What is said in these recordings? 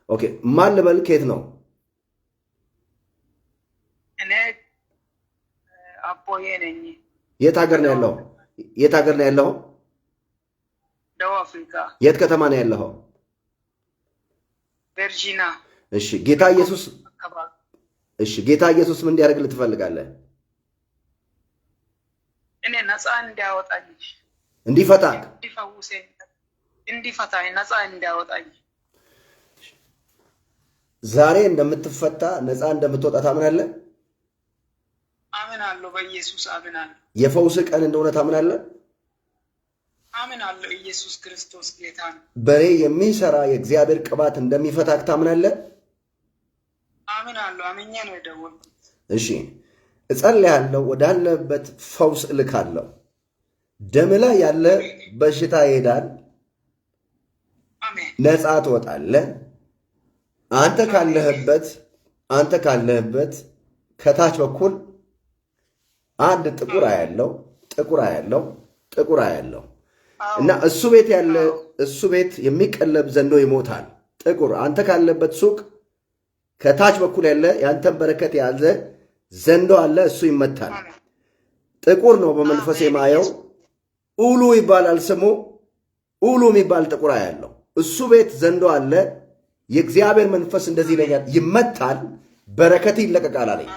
ኦኬ ማን ልበል? ከየት ነው? እኔ አቦዬ ነኝ። የት ሀገር ነው ያለው? የት ሀገር ነው ያለው? ደቡብ አፍሪካ። የት ከተማ ነው ያለው? ቨርጂና። እሺ ጌታ ኢየሱስ ጌታ ኢየሱስ ምን እንዲያደርግልህ ትፈልጋለህ? እኔ ነፃ እንዲያወጣኝ፣ እንዲፈታህ፣ እንዲፈውሰኝ፣ እንዲፈታኝ፣ ነፃ እንዲያወጣኝ። ዛሬ እንደምትፈታ ነፃ እንደምትወጣ ታምናለህ? አምናለሁ። በኢየሱስ አምናለሁ። የፈውስ ቀን እንደሆነ ታምናለህ? አምናለሁ። ኢየሱስ ክርስቶስ ጌታ ነው። በሬ የሚሰራ የእግዚአብሔር ቅባት እንደሚፈታህ ታምናለህ? አምናለሁ። አምኜ ነው የደወልኩት። እሺ እጸልያለሁ። ወዳለበት ፈውስ እልካለሁ። ደም ላይ ያለ በሽታ ይሄዳል። አሜን። ነፃ ትወጣለህ። አንተ ካለህበት ከታች በኩል አንድ ጥቁር አያለው እና እሱ ቤት የሚቀለብ ዘንዶ ይሞታል። ጥቁር አንተ ካለበት ሱቅ ከታች በኩል ያለ ያንተን በረከት የያዘ ዘንዶ አለ። እሱ ይመታል። ጥቁር ነው በመንፈስ የማየው። ኡሉ ይባላል ስሙ። ኡሉ የሚባል ጥቁር አያለው። እሱ ቤት ዘንዶ አለ። የእግዚአብሔር መንፈስ እንደዚህ ይለኛል፣ ይመታል፣ በረከት ይለቀቃል አለኝ።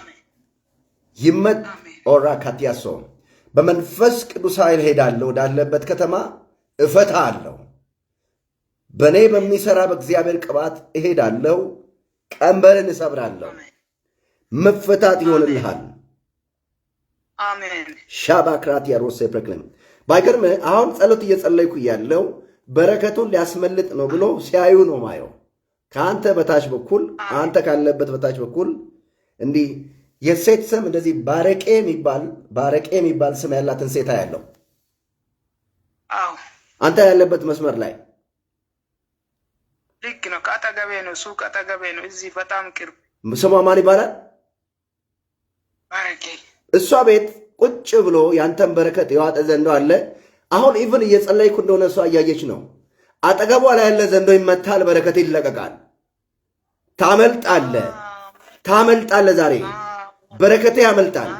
ኦራ ካቲያሶ በመንፈስ ቅዱስ ኃይል ሄዳለሁ። ወዳለበት ከተማ እፈታለሁ። በእኔ በሚሠራ በእግዚአብሔር ቅባት እሄዳለሁ። ቀንበርን እሰብራለሁ። መፈታት ይሆንልሃል። አሜን። ሻባክራት ያሮሴ ፕረክለም ባይገርም አሁን ጸሎት እየጸለይኩ ያለው በረከቱን ሊያስመልጥ ነው ብሎ ሲያዩ ነው ማየው። ከአንተ በታች በኩል አንተ ካለበት በታች በኩል እንዲህ የሴት ስም እንደዚህ ባረቄ የሚባል ስም ያላትን ሴት ያለው አንተ ያለበት መስመር ላይ ልክ ነው። ከአጠገቤ ነው፣ ሱቅ አጠገቤ ነው። እዚህ በጣም ቅርብ። ስሟ ማን ይባላል? ባረቄ። እሷ ቤት ቁጭ ብሎ ያንተን በረከት የዋጠ ዘንዶ አለ። አሁን ኢቭን እየጸለይኩ እንደሆነ እሷ እያየች ነው። አጠገቧ ላይ ያለ ዘንዶ ይመታል፣ በረከት ይለቀቃል። ታመልጣለ። ዛሬ በረከቴ ያመልጣል፣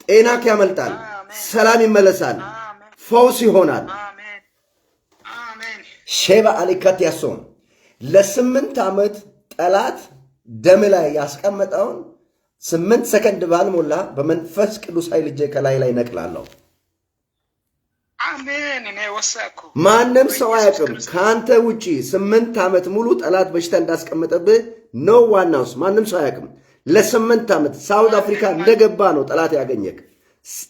ጤናክ ያመልጣል፣ ሰላም ይመለሳል፣ ፈውስ ይሆናል። ሼባ አሊካት ያሶን ለ8 ዓመት ጠላት ደም ላይ ያስቀመጠውን 8 ሰከንድ ባልሞላ በመንፈስ ቅዱስ ኃይል እጄ ከላይ ላይ ነቅላለሁ። አሜን። እኔ ወሰንኩ። ማንም ሰው አያውቅም ከአንተ ውጪ 8 ዓመት ሙሉ ጠላት በሽታ እንዳስቀመጠብህ ነው። ዋናውስ ማንም ሰው አያውቅም። ለ8 ዓመት ሳውት አፍሪካ እንደገባ ነው ጠላት ያገኘክ።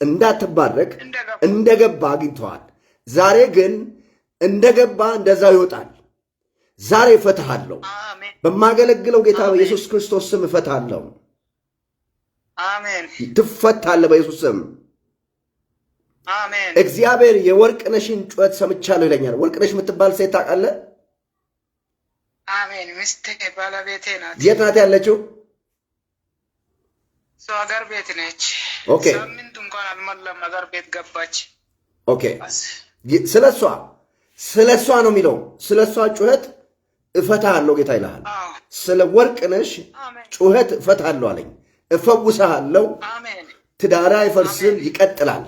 እንዳትባረክ እንደገባ አግኝተዋል። ዛሬ ግን እንደገባ እንደዛው ይወጣል። ዛሬ እፈታሃለሁ። በማገለግለው ጌታ በኢየሱስ ክርስቶስ ስም እፈታሃለሁ። አሜን። ትፈታለህ በኢየሱስ ስም። አሜን። እግዚአብሔር የወርቅነሽን ጩኸት ሰምቻለሁ ይለኛል። ወርቅነሽ የምትባል ሴት ታውቃለህ? አሜን። ሚስቴ ባለቤቴ ናት። የት ናት ያለችው? ሰው ሀገር ቤት ነች። ኦኬ። ሳምንት እንኳን አልሞላም ሀገር ቤት ገባች። ኦኬ። ስለ እሷ ነው የሚለው። ስለ እሷ ጩኸት እፈታሃለሁ ጌታ ይልሃል። ስለ ወርቅነሽ ጩኸት እፈታሃለሁ አለኝ። እፈውስሃለሁ። ትዳራ አይፈርስም፣ ይቀጥላል።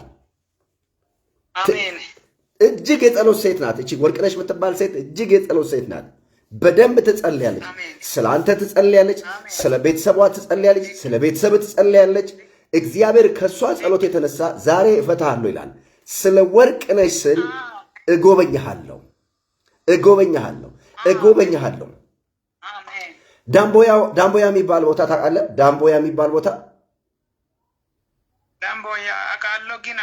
እጅግ የጸሎት ሴት ናት። እቺ ወርቅነሽ የምትባል ሴት እጅግ የጸሎት ሴት ናት። በደንብ ትጸልያለች። ስለ አንተ ትጸልያለች፣ ስለ ቤተሰቧ ትጸልያለች፣ ስለ ቤተሰብ ትጸልያለች። እግዚአብሔር ከእሷ ጸሎት የተነሳ ዛሬ እፈታሃለሁ ይላል። ስለ ወርቅነሽ ስል እጎበኛሃለሁ። ዳምቦያ የሚባል ቦታ ታውቃለህ? ዳምቦያ የሚባል ቦታ ዳምቦያ አውቃለሁ፣ ግን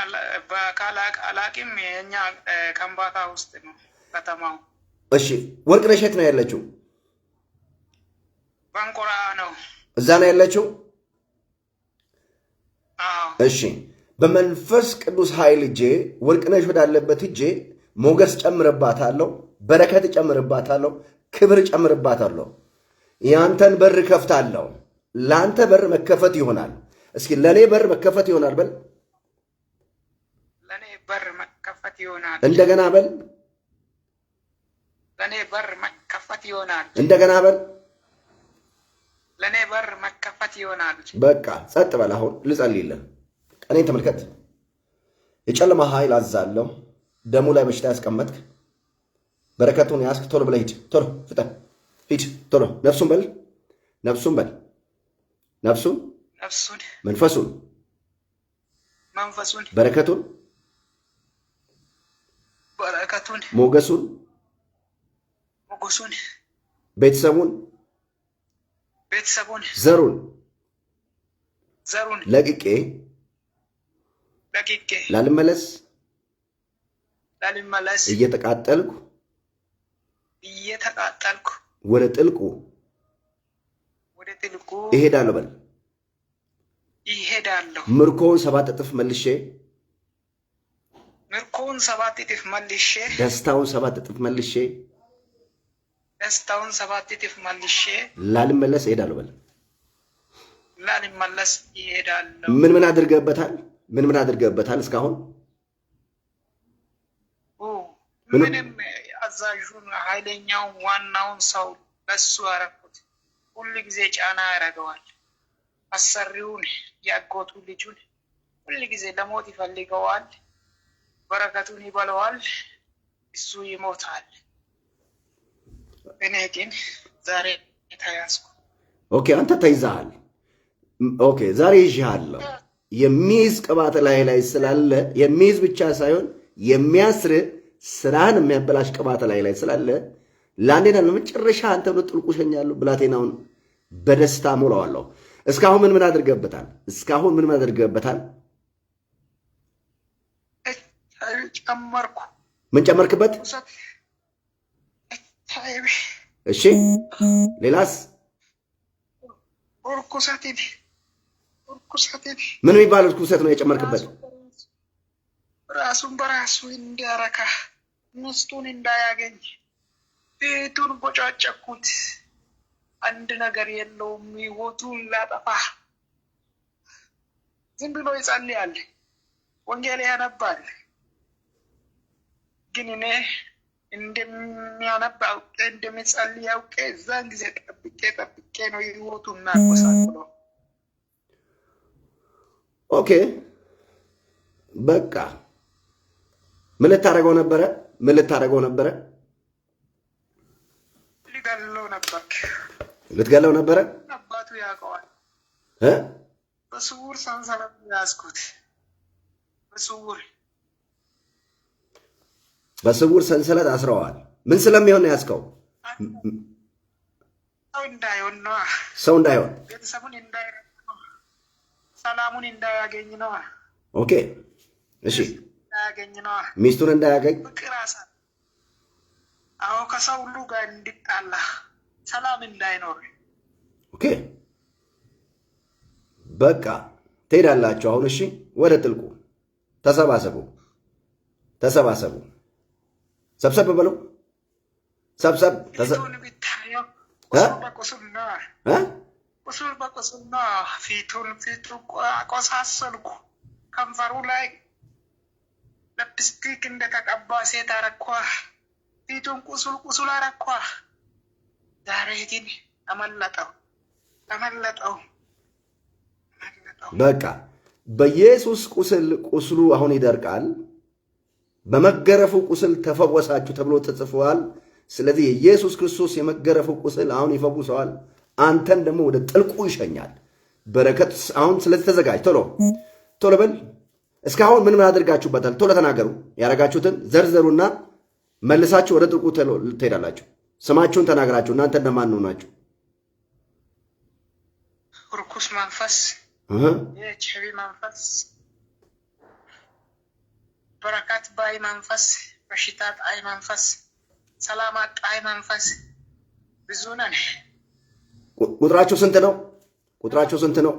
አላውቅም። የኛ ከምባታ ውስጥ ነው ከተማው። እሺ ወርቅነሽ የት ነው ያለችው? ባንኮራ ነው። እዛ ነው ያለችው? እሺ በመንፈስ ቅዱስ ኃይል እጄ ወርቅነሽ ወዳለበት እጄ ሞገስ ጨምርባታለሁ፣ በረከት ጨምርባታለሁ፣ ክብር ጨምርባታለሁ። ያንተን በር ከፍታለሁ። ለአንተ በር መከፈት ይሆናል። እስኪ ለእኔ በር መከፈት ይሆናል በል። ለእኔ በር መከፈት ይሆናል። እንደገና በል። ለእኔ በር መከፈት ይሆናል። እንደገና በል። ለኔ በር መከፈት ይሆናል። በቃ ጸጥ በል። አሁን ልጸልይልህ። ቀኔን ተመልከት። የጨለማ ኃይል አዛለሁ። ደሙ ላይ በሽታ ያስቀመጥክ በረከቱን ያስክ ቶሎ ብለህ ሂድ። ቶሎ ፍጠን ሂድ። ቶሎ ነፍሱን በል። ነፍሱን በል። ነፍሱን፣ መንፈሱን፣ በረከቱን፣ ሞገሱን፣ ቤተሰቡን፣ ዘሩን ለቅቄ ላልመለስ እየተቃጠልኩ ወደ ጥልቁ እሄዳለሁ በል። ምርኮውን 7 እጥፍ መልሼ ደስታውን 7 እጥፍ መልሼ ላልመለስ እሄዳለሁ በል። ምን አድርገህበታል? ምን አድርገህበታል እስካሁን? ምንም አዛዡን ኃይለኛው ዋናውን ሰው ለሱ አረኩት። ሁሉ ጊዜ ጫና ያደርገዋል። አሰሪውን ያጎቱ ልጁን ሁሉ ጊዜ ለሞት ይፈልገዋል። በረከቱን ይበለዋል፣ እሱ ይሞታል። እኔ ግን ዛሬ ተያዝኩ። ኦኬ፣ አንተ ተይዘሃል። ኦኬ፣ ዛሬ ይዤሃለሁ። የሚይዝ ቅባት ላይ ስላለ የሚይዝ ብቻ ሳይሆን የሚያስር ስራን የሚያበላሽ ቅባት ላይ ስላለ ለአንዴና ለመጨረሻ አንተ ብሎ ጥልቁ ሸኛለሁ። ብላቴናውን በደስታ ሞላዋለሁ። እስካሁን ምን አድርገህበታል? እስካሁን ምን አድርገህበታል? ጨመርኩ። ምን ጨመርክበት? እሺ፣ ሌላስ? ምን የሚባል ርኩሰት ነው የጨመርክበት? ራሱን በራሱ እንዲያረካ ሚስቱን እንዳያገኝ ቤቱን ቦጫጨኩት። አንድ ነገር የለውም። ህይወቱን ላጠፋ ዝም ብሎ ይጸልያል፣ ወንጌል ያነባል። ግን እኔ እንደሚያነባ አውቄ እንደሚጸልይ አውቄ እዛን ጊዜ ጠብቄ ነው ህይወቱን እናቆሳቅለው። ኦኬ፣ በቃ ምን ልታደርገው ነበረ? ልትገለው ነበረ። አባቱ ያውቀዋል። በስውር ሰንሰለት ያዝኩት። በስውር ሰንሰለት አስረዋል። ምን ስለሚሆን ነው ያዝከው? ሰው እንዳይሆን፣ ቤተሰቡን እንዳይረዳ፣ ሰላሙን እንዳያገኝ ነው። ኦኬ፣ እሺ፣ ሚስቱን እንዳያገኝ፣ ከሰው ሁሉ ጋር እንዲጣላ፣ ሰላም እንዳይኖር። ኦኬ፣ በቃ ትሄዳላችሁ አሁን። እሺ፣ ወደ ጥልቁ ተሰባሰቡ። ሰብሰብ በለው። ሰብሰብ ቁስል በቁስልና ፊቱን አቆሳሰልኩ። ከንፈሩ ላይ ለፕስቲክ እንደተቀባ ሴት አረኳ። ፊቱን ቁስል አረኳ። ዛሬ ግን አመለጠው። በቃ በኢየሱስ ቁስሉ አሁን ይደርቃል። በመገረፉ ቁስል ተፈወሳችሁ ተብሎ ተጽፏል። ስለዚህ የኢየሱስ ክርስቶስ የመገረፉ ቁስል አሁን ይፈውሰዋል። አንተን ደግሞ ወደ ጥልቁ ይሸኛል። በረከት አሁን ስለዚህ ተዘጋጅ። ቶሎ በል። እስካሁን ምን አድርጋችሁበታል? ቶሎ ተናገሩ። ያደረጋችሁትን ዘርዘሩና መልሳችሁ ወደ ጥልቁ ትሄዳላችሁ። ስማችሁን ተናግራችሁ እናንተ እንደማን ነው ናችሁ? ርኩስ መንፈስ፣ የችቢ መንፈስ፣ በረከት ባይ መንፈስ፣ በሽታ ጣይ መንፈስ፣ ሰላም ጣይ መንፈስ፣ ብዙ ነን። ቁጥራችሁ ስንት ነው?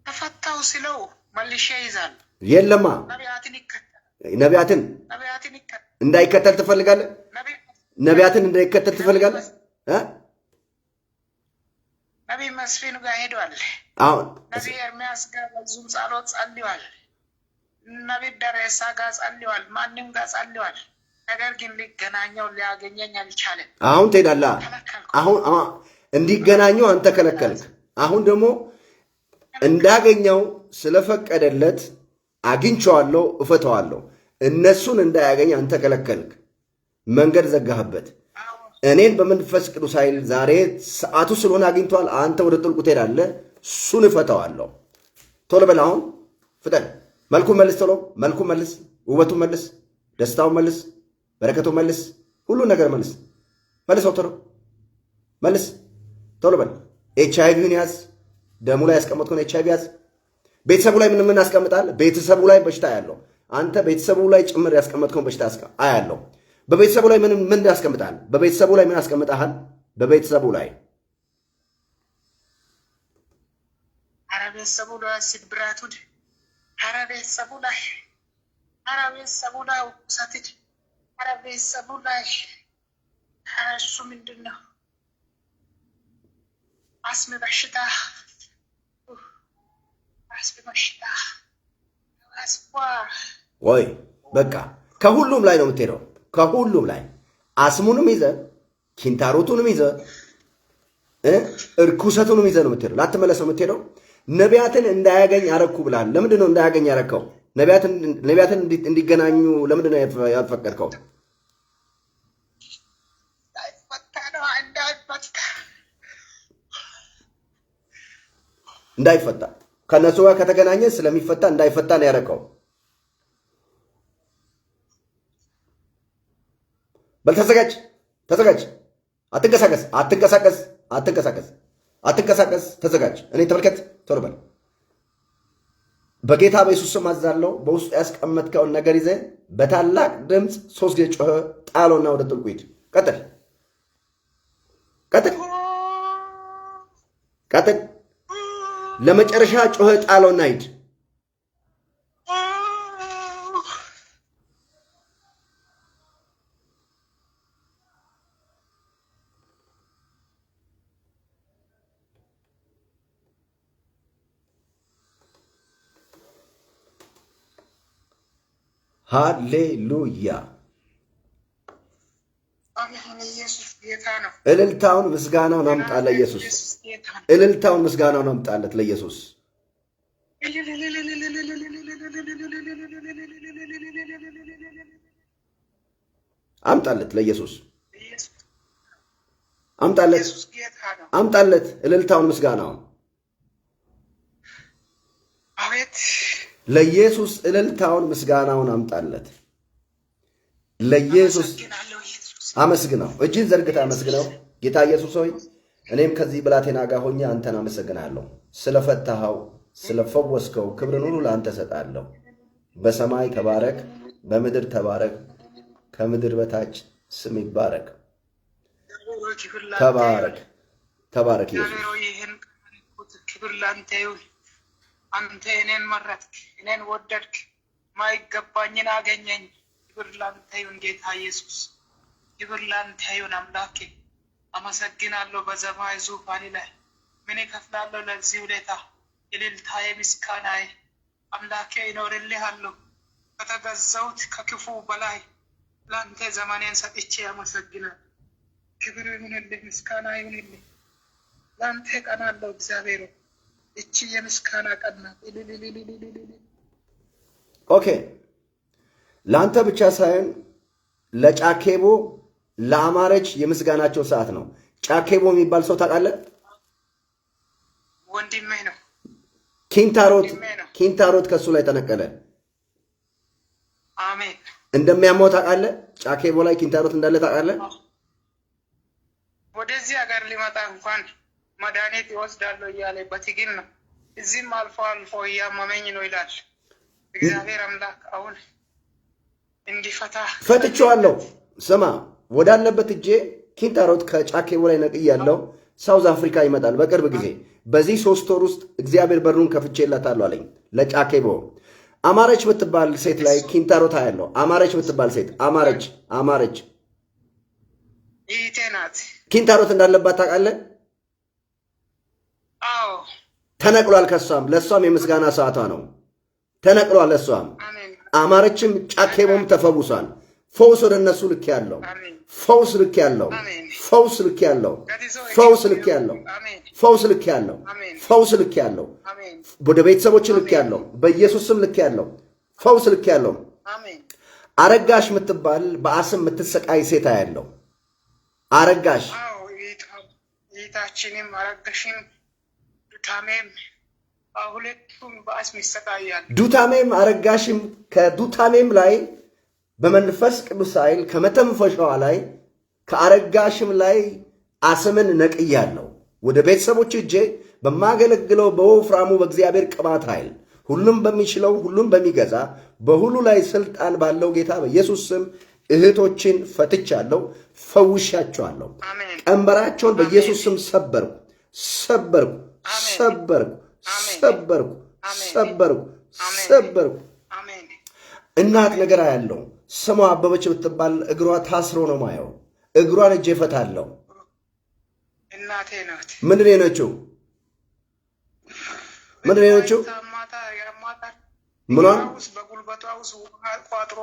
ተፈታው ሲለው መልሼ ይዛል። የለማ ነቢያትን እንዳይከተል ትፈልጋለህ? ነቢያትን እንዳይከተል ትፈልጋለህ? ነቢይ መስፍን ጋር ሄዷል። አሁን ነቢይ ኤርሚያስ ጋር በዙም ጸሎት ጸልዋል። ነቢይ ደረሳ ጋር ጸልዋል። ማንም ጋር ጸልዋል። ነገር ግን ሊገናኘው ሊያገኘኝ አልቻለም። አሁን ትሄዳለህ። አሁን እንዲገናኙ አንተ ከለከልክ። አሁን ደግሞ እንዳገኘው ስለፈቀደለት አግኝቼዋለሁ፣ እፈተዋለሁ። እነሱን እንዳያገኝ አንተ ከለከልክ፣ መንገድ ዘጋህበት። እኔን በመንፈስ ቅዱስ ኃይል ዛሬ ሰዓቱ ስለሆነ አግኝቷል። አንተ ወደ ጥልቁ ትሄዳለህ፣ እሱን እፈተዋለሁ። ቶሎ በል አሁን ፍጠን። መልኩን መልስ፣ ቶሎ መልኩን መልስ፣ ውበቱን መልስ፣ ደስታውን መልስ፣ በረከቱን መልስ፣ ሁሉን ነገር መልስ። መልሰው ቶሎ መልስ፣ ቶሎ በል። ኤች አይ ቪውን ያዝ፣ ደሙ ላይ ያስቀመጥከውን ኤች አይ ቪ ያዝ። ቤተሰቡ ላይ ምን ያስቀምጣል? ቤተሰቡ ላይ በሽታ ያለው አንተ ቤተሰቡ ላይ ጭምር ያስቀመጥከውን በሽታ አያለው። በቤተሰቡ ላይ ምን ያስቀምጣል? በቤተሰቡ ላይ ምን ያስቀምጣል? በቤተሰቡ ላይ ቤተሰቡ ላይ ስብራቱን ቤተሰቡ ላይ ቤተሰቡ ላይ ውሰትድ ቤተሰቡ ላይ እሱ ምንድን ነው? አስም በሽታ ወይ በቃ ከሁሉም ላይ ነው የምትሄደው። ከሁሉም ላይ አስሙንም ይዘ ኪንታሮቱንም ይዘ እርኩሰቱንም ይዘ ነው የምትሄደው። ላትመለስ ነው የምትሄደው። ነቢያትን እንዳያገኝ አረኩ ብላል። ለምንድን ነው እንዳያገኝ ያረከው? ነቢያትን እንዲገናኙ ለምንድን ነው ያልፈቀድከው? እንዳይፈታ ከነሱ ጋር ከተገናኘ ስለሚፈታ እንዳይፈታ ነው ያረከው። በል ተዘጋጅ፣ ተዘጋጅ። አትንቀሳቀስ፣ አትንቀሳቀስ፣ አትንቀሳቀስ፣ አትንቀሳቀስ። ተዘጋጅ። እኔ ተመልከት፣ ቶሎ በል። በጌታ በኢየሱስ ስም አዛለሁ። በውስጡ ያስቀመጥከውን ነገር ይዘህ በታላቅ ድምፅ 3 ጊዜ ጮኸ፣ ጣሎና ወደ ጥልቁ ሂድ። ቀጥል፣ ቀጥል፣ ቀጥል። ለመጨረሻ ጮኸ፣ ጣሎና ሂድ። ሃሌሉያ! እልልታውን ምስጋናውን አምጣ ለኢየሱስ። እልልታውን ምስጋናውን አምጣለት ለኢየሱስ። አምጣለት ለኢየሱስ። አምጣለት፣ አምጣለት እልልታውን ምስጋናውን ለኢየሱስ። እልልታውን ምስጋናውን አምጣለት ለኢየሱስ። አመስግነው፣ እጅን ዘርግታ አመስግነው። ጌታ ኢየሱስ ሆይ እኔም ከዚህ ብላቴና ጋር ሆኜ አንተን አመሰግናለሁ። ስለፈታኸው፣ ስለፈወስከው ክብርን ሁሉ ለአንተ ሰጣለሁ። በሰማይ ተባረክ፣ በምድር ተባረክ፣ ከምድር በታች ስም ይባረክ። ተባረክ፣ ተባረክ ኢየሱስ። ክብር ለአንተ ይሁን። አንተ እኔን መረጥክ፣ እኔን ወደድክ፣ ማይገባኝን አገኘኝ። ክብር ለአንተ ይሁን ጌታ ኢየሱስ። ክብር ለአንተ ይሁን አምላኬ። አመሰግናለሁ። በሰማይ ዙፋን ላይ ምን እከፍላለሁ ለዚህ ውለታ? እልልታዬ ምስጋናዬ አምላኬ ይኖርልሃለሁ። ከተገዛሁት ከክፉ በላይ ለአንተ ዘመኔን ሰጥቼ አመሰግናለሁ። ክብር ይሁንልህ፣ ምስጋና ይሁንልህ። ለአንተ ቀናለሁ እግዚአብሔር። እቺ የምስጋና ቀን ናት። ኦኬ፣ ለአንተ ብቻ ሳይሆን ለጫኬቦ ለአማረች የምስጋናቸው ሰዓት ነው። ጫኬቦ የሚባል ሰው ታውቃለህ? ወንድሜ ነው። ኪንታሮት ከሱ ላይ ተነቀለ። አሜን። እንደሚያመው ታውቃለህ? ጫኬቦ ላይ ኪንታሮት እንዳለ ታውቃለህ? ወደዚህ ሀገር ሊመጣ እንኳን መድኃኒት ይወስዳለሁ እያለ በትግል ነው። እዚህም አልፎ አልፎ እያመመኝ ነው ይላል። እግዚአብሔር አምላክ አሁን እንዲፈታ ፈትቼዋለሁ። ስማ፣ ወዳለበት እጄ ኪንታሮት ከጫኬቦ ላይ ነቅያለሁ። ሳውዝ አፍሪካ ይመጣል በቅርብ ጊዜ። በዚህ 3 ወር ውስጥ እግዚአብሔር በሩን ከፍቼላታለሁ አለኝ ለጫኬቦ። አማረች ምትባል ሴት ላይ ኪንታሮት አያለሁ። አማረች ምትባል ሴት አማረች ይህቴ ናት። ኪንታሮት እንዳለባት ታውቃለህ? አዎ። ተነቅሏል። ከሷም ለሷም የምስጋና ሰዓቷ ነው። ተነቅሏል ለሷም። አማረችም ጫኬቦም ተፈውሷል። ፈውስ ወደ እነሱ ልክ ያለው ፈውስ ልክ ያለው ፈውስ ልክ ያለው ፈውስ ልክ ያለው ፈውስ ልክ ያለው ፈውስ ልክ ያለው ወደ ቤተሰቦች ልክ ያለው በኢየሱስ ስም ልክ ያለው ፈውስ ልክ ያለው አረጋሽ የምትባል በአስም የምትሰቃይ ሴት ያለው አረጋሽ ይታችንም አረጋሽም ዱታሜም ሁለቱም በአስም ይሰቃያል። ዱታሜም አረጋሽም ከዱታሜም ላይ በመንፈስ ቅዱስ ኃይል ከመተንፈሻዋ ላይ ከአረጋሽም ላይ አስምን ነቅያለሁ። ወደ ቤተሰቦች እጄ በማገለግለው በወፍራሙ በእግዚአብሔር ቅባት ኃይል ሁሉም በሚችለው ሁሉም በሚገዛ በሁሉ ላይ ስልጣን ባለው ጌታ በኢየሱስ ስም እህቶችን ፈትቻለሁ፣ ፈውሻቸዋለሁ። ቀንበራቸውን በኢየሱስ ስም ሰበርኩ ሰበርኩ ሰበርኩ ሰበርኩ ሰበርኩ ሰበርኩ። እናት ነገር ያለው ስሟ አበበች ብትባል እግሯ ታስሮ ነው ማየው። እግሯን እጄ እፈታለሁ። እናቴ ናት። ምንድን ነው ነችው? ምንድን ነው ነችው? ምኗን በጉልበቷ ውስጥ ቋጥሮ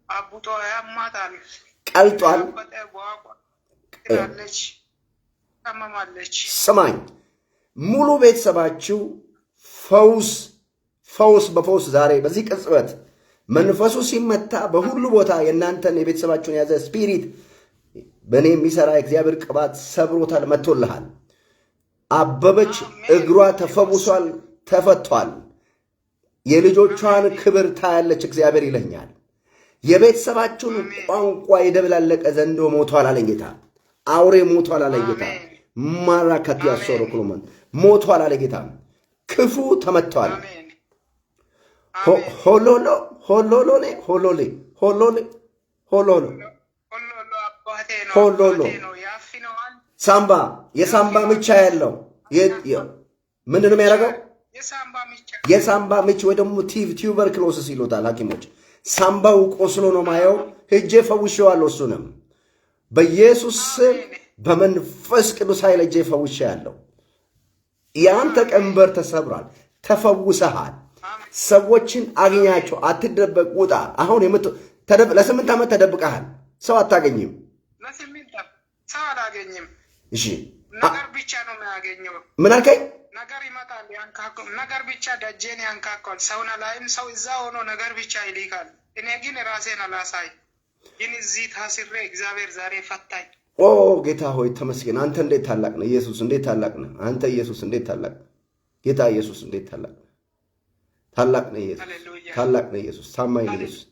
አቡጦ ያማታል። ቀልጧል። ስማኝ፣ ሙሉ ቤተሰባችሁ ፈውስ በፈውስ ዛሬ በዚህ ቅጽበት መንፈሱ ሲመታ በሁሉ ቦታ የእናንተን የቤተሰባችሁን የያዘ ስፒሪት በእኔ የሚሠራ የእግዚአብሔር ቅባት ሰብሮታል፣ መጥቶልሃል። አበበች እግሯ ተፈውሷል፣ ተፈቷል። የልጆቿን ክብር ታያለች እግዚአብሔር ይለኛል። የቤተሰባችሁን ቋንቋ የደብላለቀ ዘንዶ ሞቷል አለኝ ጌታ። አውሬ ሞቷል አለኝ ጌታ። ማራካት ያሶሮ ክሎመን ሞቷል አለ ጌታ። ክፉ ተመቷል። ሆሎሎ ሆሎሎኔ ሆሎሌ ሆሎሌ ሆሎሎ ሆሎሎ ሳምባ የሳምባ ምቻ ያለው ምንድን ነው የሚያደርገው? የሳምባ ምች ወይ ደግሞ ቲዩበርክሎስስ ይሉታል ሐኪሞች። ሳምባው ቆስሎ ነው ማየው። ሄጄ ፈውሼዋለሁ። እሱንም በኢየሱስ ስም በመንፈስ ቅዱስ ኃይል ሄጄ ፈውሼዋለሁ። ያንተ ቀንበር ተሰብሯል፣ ተፈውሰሃል። ሰዎችን አግኛቸው፣ አትደበቅ፣ ውጣ። አሁን ለ8 ዓመት ተደብቀሃል። ሰው አታገኝም። ሰው አላገኝም። እሺ ነገር ብቻ ነው የሚያገኘው። ምን አልከኝ? ነገር ይመጣል፣ ያንካካል። ነገር ብቻ ደጄን ያንካካል። ሰውን አላይም። ሰው እዛ ሆኖ ነገር ብቻ ይልካል። እኔ ግን ራሴን አላሳይ። ግን እዚህ ታስሬ እግዚአብሔር ዛሬ ፈታኝ። ኦ ጌታ ሆይ ተመስገን። አንተ እንዴት ታላቅ ነህ! ኢየሱስ እንዴት ታላቅ ነህ! አንተ ኢየሱስ እንዴት ታላቅ ነህ! ጌታ ኢየሱስ እንዴት ታላቅ ነህ! ታላቅ ነህ ኢየሱስ፣ ታላቅ ነህ ኢየሱስ፣ ታማኝ ነህ ኢየሱስ።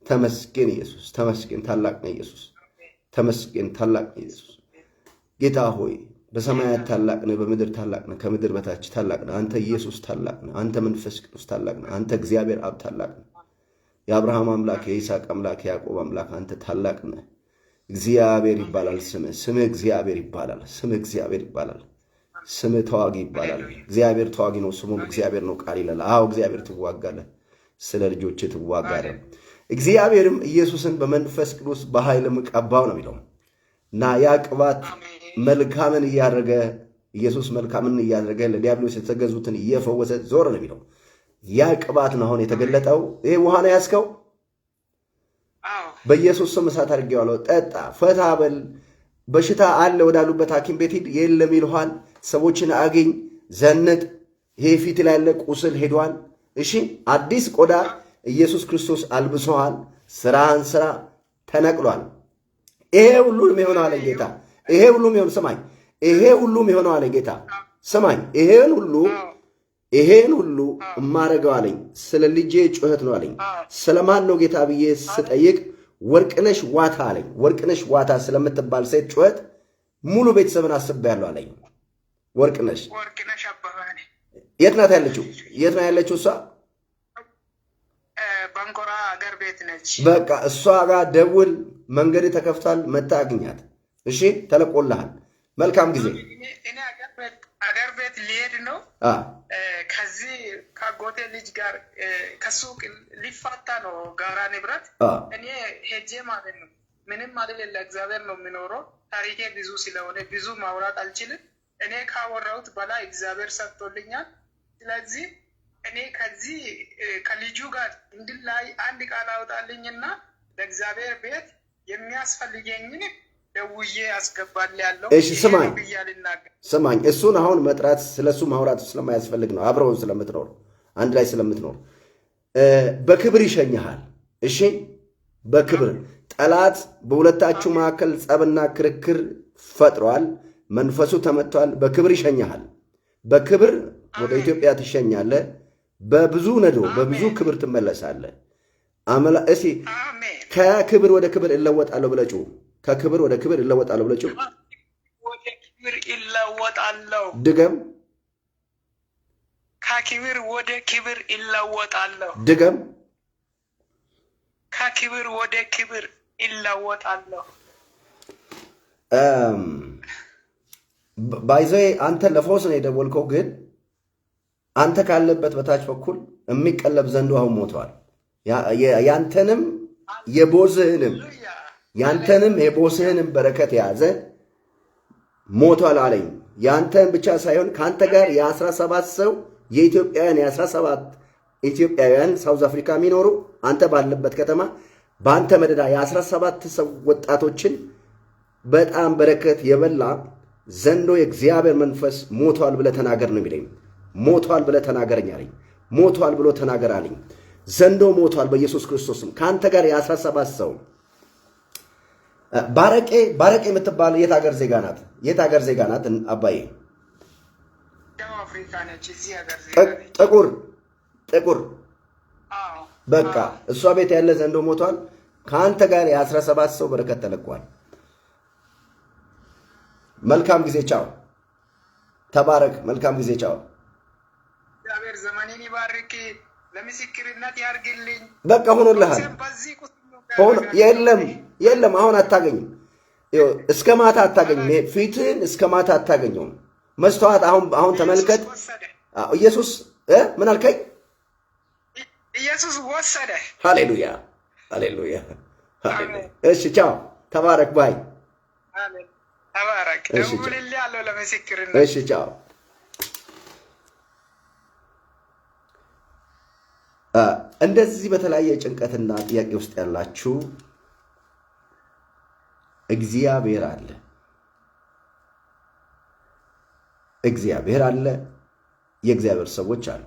ተመስገን ኢየሱስ፣ ተመስገን። ታላቅ ነህ ኢየሱስ፣ ተመስገን። ታላቅ ነህ ኢየሱስ። ጌታ ሆይ በሰማያት ታላቅ ነህ፣ በምድር ታላቅ ነህ፣ ከምድር በታች ታላቅ ነህ። አንተ ኢየሱስ ታላቅ ነህ። አንተ መንፈስ ቅዱስ ታላቅ ነህ። አንተ እግዚአብሔር አብ ታላቅ ነህ። የአብርሃም አምላክ፣ የይስሐቅ አምላክ፣ የያዕቆብ አምላክ አንተ ታላቅ ነህ። እግዚአብሔር ይባላል ስምህ። ስምህ እግዚአብሔር ይባላል። ስምህ እግዚአብሔር ይባላል። ስምህ ተዋጊ ይባላል። እግዚአብሔር ተዋጊ ነው፣ ስሙም እግዚአብሔር ነው ቃል ይላል። አዎ እግዚአብሔር ትዋጋለህ፣ ስለ ልጆች ትዋጋለህ። እግዚአብሔርም ኢየሱስን በመንፈስ ቅዱስ በኃይልም ቀባው ነው የሚለው እና ያ ቅባት መልካምን እያደረገ ኢየሱስ መልካምን እያደረገ ለዲያብሎስ የተገዙትን እየፈወሰ ዞር ነው የሚለው። ያ ቅባት ነው አሁን የተገለጠው። ይሄ ውሃ ነው ያዝከው። በኢየሱስ ስም እሳት አድርጌዋለሁ። ጠጣ፣ ፈታ በል። በሽታ አለ ወዳሉበት ሐኪም ቤት ሂድ፣ የለም ይልሃል። ሰዎችን አግኝ፣ ዘንጥ። ይሄ ፊት ላይ ያለ ቁስል ሄዷል። እሺ አዲስ ቆዳ ኢየሱስ ክርስቶስ አልብሶሃል። ስራህን ስራ ተነቅሏል። ይሄ ሁሉም የሆነው አለ ጌታ። ይሄ ሁሉም የሆነ ሰማኝ። ይሄ ሁሉም የሆነው አለ ጌታ። ሰማኝ። ይሄን ሁሉ እማረገው አለኝ። ስለ ልጄ ጩኸት ነው አለኝ። ስለማን ነው ጌታ ብዬ ስጠይቅ ወርቅነሽ ዋታ አለኝ። ወርቅነሽ ዋታ ስለምትባል ሴት ጩኸት ሙሉ ቤተሰብን አስቤያለሁ አለኝ። ወርቅነሽ የት ናት ያለችው? የት ነው ያለችው እሷ? ባንኮራ አገር ቤት ነች። በቃ እሷ ጋር ደውል። መንገድ ተከፍቷል። መታ አግኛት። እሺ ተለቆልሃል። መልካም ጊዜ። እኔ አገር ቤት ሊሄድ ነው። ከዚህ ከአጎቴ ልጅ ጋር ከሱቅ ሊፋታ ነው ጋራ ንብረት። እኔ ሄጄ ማለት ነው ምንም አይደለ፣ ለእግዚአብሔር ነው የሚኖረው። ታሪኬ ብዙ ስለሆነ ብዙ ማውራት አልችልም። እኔ ካወራሁት በላይ እግዚአብሔር ሰጥቶልኛል። ስለዚህ እኔ ከዚህ ከልጁ ጋር እንድላይ አንድ ቃል አውጣልኝና ለእግዚአብሔር ቤት የሚያስፈልገኝን ደውዬ አስገባል ያለው። እሺ ስማኝ፣ እሱን አሁን መጥራት ስለሱ ማውራት ስለማያስፈልግ ነው። አብረው ስለምትኖር አንድ ላይ ስለምትኖር በክብር ይሸኝሃል። እሺ በክብር ጠላት በሁለታችሁ መካከል ጸብና ክርክር ፈጥሯል። መንፈሱ ተመቷል። በክብር ይሸኝሃል። በክብር ወደ ኢትዮጵያ ትሸኛለህ። በብዙ ነዶ በብዙ ክብር ትመለሳለህ። እስኪ ከክብር ወደ ክብር እለወጣለሁ ብለህ ጩህ። ከክብር ወደ ክብር እለወጣለሁ ብለህ ጩህ። ወደ ክብር እለወጣለሁ። ድገም። ከክብር ወደ ክብር እለወጣለሁ። ድገም። ከክብር ወደ ክብር እለወጣለሁ። ባይዘይ አንተ ለፈውስ ነው የደወልከው፣ ግን አንተ ካለበት በታች በኩል የሚቀለብ ዘንዶ አሁን ሞተዋል። ያንተንም የቦስህንም በረከት የያዘ ሞቷል አለኝ። ያንተን ብቻ ሳይሆን ከአንተ ጋር የ17 ሰው የኢትዮጵያውያን የ17 ኢትዮጵያውያን ሳውዝ አፍሪካ የሚኖሩ አንተ ባለበት ከተማ በአንተ መደዳ የ17 ሰው ወጣቶችን በጣም በረከት የበላ ዘንዶ የእግዚአብሔር መንፈስ ሞቷል ብለህ ተናገር ነው የሚለኝ። ሞቷል ብለህ ተናገረኝ አለኝ። ሞቷል ብሎ ተናገር አለኝ። ዘንዶ ሞቷል በኢየሱስ ክርስቶስም። ከአንተ ጋር የ17 ሰው ባረቄ የምትባል የት ሀገር ዜጋ ናት? የት ሀገር ዜጋ ናት አባዬ? ጥቁር በቃ እሷ ቤት ያለ ዘንዶ ሞቷል። ከአንተ ጋር የ17 ሰው በረከት ተለቋል። መልካም ጊዜ፣ ቻው። ተባረክ። መልካም ጊዜ፣ ቻው። እግዚአብሔር ዘመኔን ይባርክ፣ ለምስክርነት ያርግልኝ። በቃ ሆኖልሃል። የለም አሁን አታገኝም። እስከ ማታ አታገኝም። ፊትህን እስከ ማታ አታገኘውም። መስተዋት አሁን ተመልከት። ኢየሱስ ምን አልከኝ? ኢየሱስ ወሰደ። ሃሌሉያ ሃሌሉያ። እሺ ቻው፣ ተባረክ። ባይ ተባረክ። ደውልልሃለሁ ለምስክርነት። እሺ ቻው። እንደዚህ በተለያየ ጭንቀትና ጥያቄ ውስጥ ያላችሁ እግዚአብሔር አለ። እግዚአብሔር አለ። የእግዚአብሔር ሰዎች አሉ።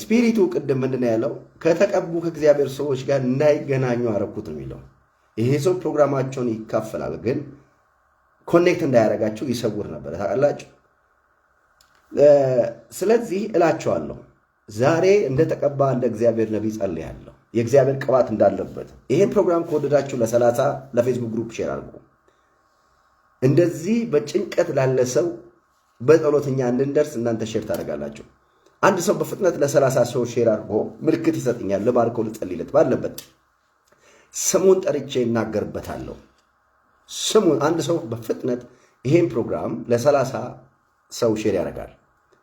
ስፒሪቱ ቅድም ምንድነው ያለው? ከተቀቡ ከእግዚአብሔር ሰዎች ጋር እንዳይገናኙ አረኩት ነው የሚለው። ይሄ ሰው ፕሮግራማቸውን ይካፈላል፣ ግን ኮኔክት እንዳያደርጋቸው ይሰውር ነበር። ታውቃላችሁ። ስለዚህ እላቸዋለሁ ዛሬ እንደተቀባ እንደ እግዚአብሔር ነቢይ ጸልያለሁ፣ የእግዚአብሔር ቅባት እንዳለበት። ይሄን ፕሮግራም ከወደዳችሁ ለ30 ለፌስቡክ ግሩፕ ሼር አድርጉ። እንደዚህ በጭንቀት ላለ ሰው በጸሎተኛ እንድንደርስ እናንተ ሼር ታደርጋላችሁ። አንድ ሰው በፍጥነት ለ30 ሰው ሼር አድርጎ ምልክት ይሰጥኛል፣ ልባርከው፣ ልጸልይለት ባለበት ስሙን ጠርቼ እናገርበታለሁ። ስሙን አንድ ሰው በፍጥነት ይሄን ፕሮግራም ለ30 ሰው ሼር ያደርጋል፣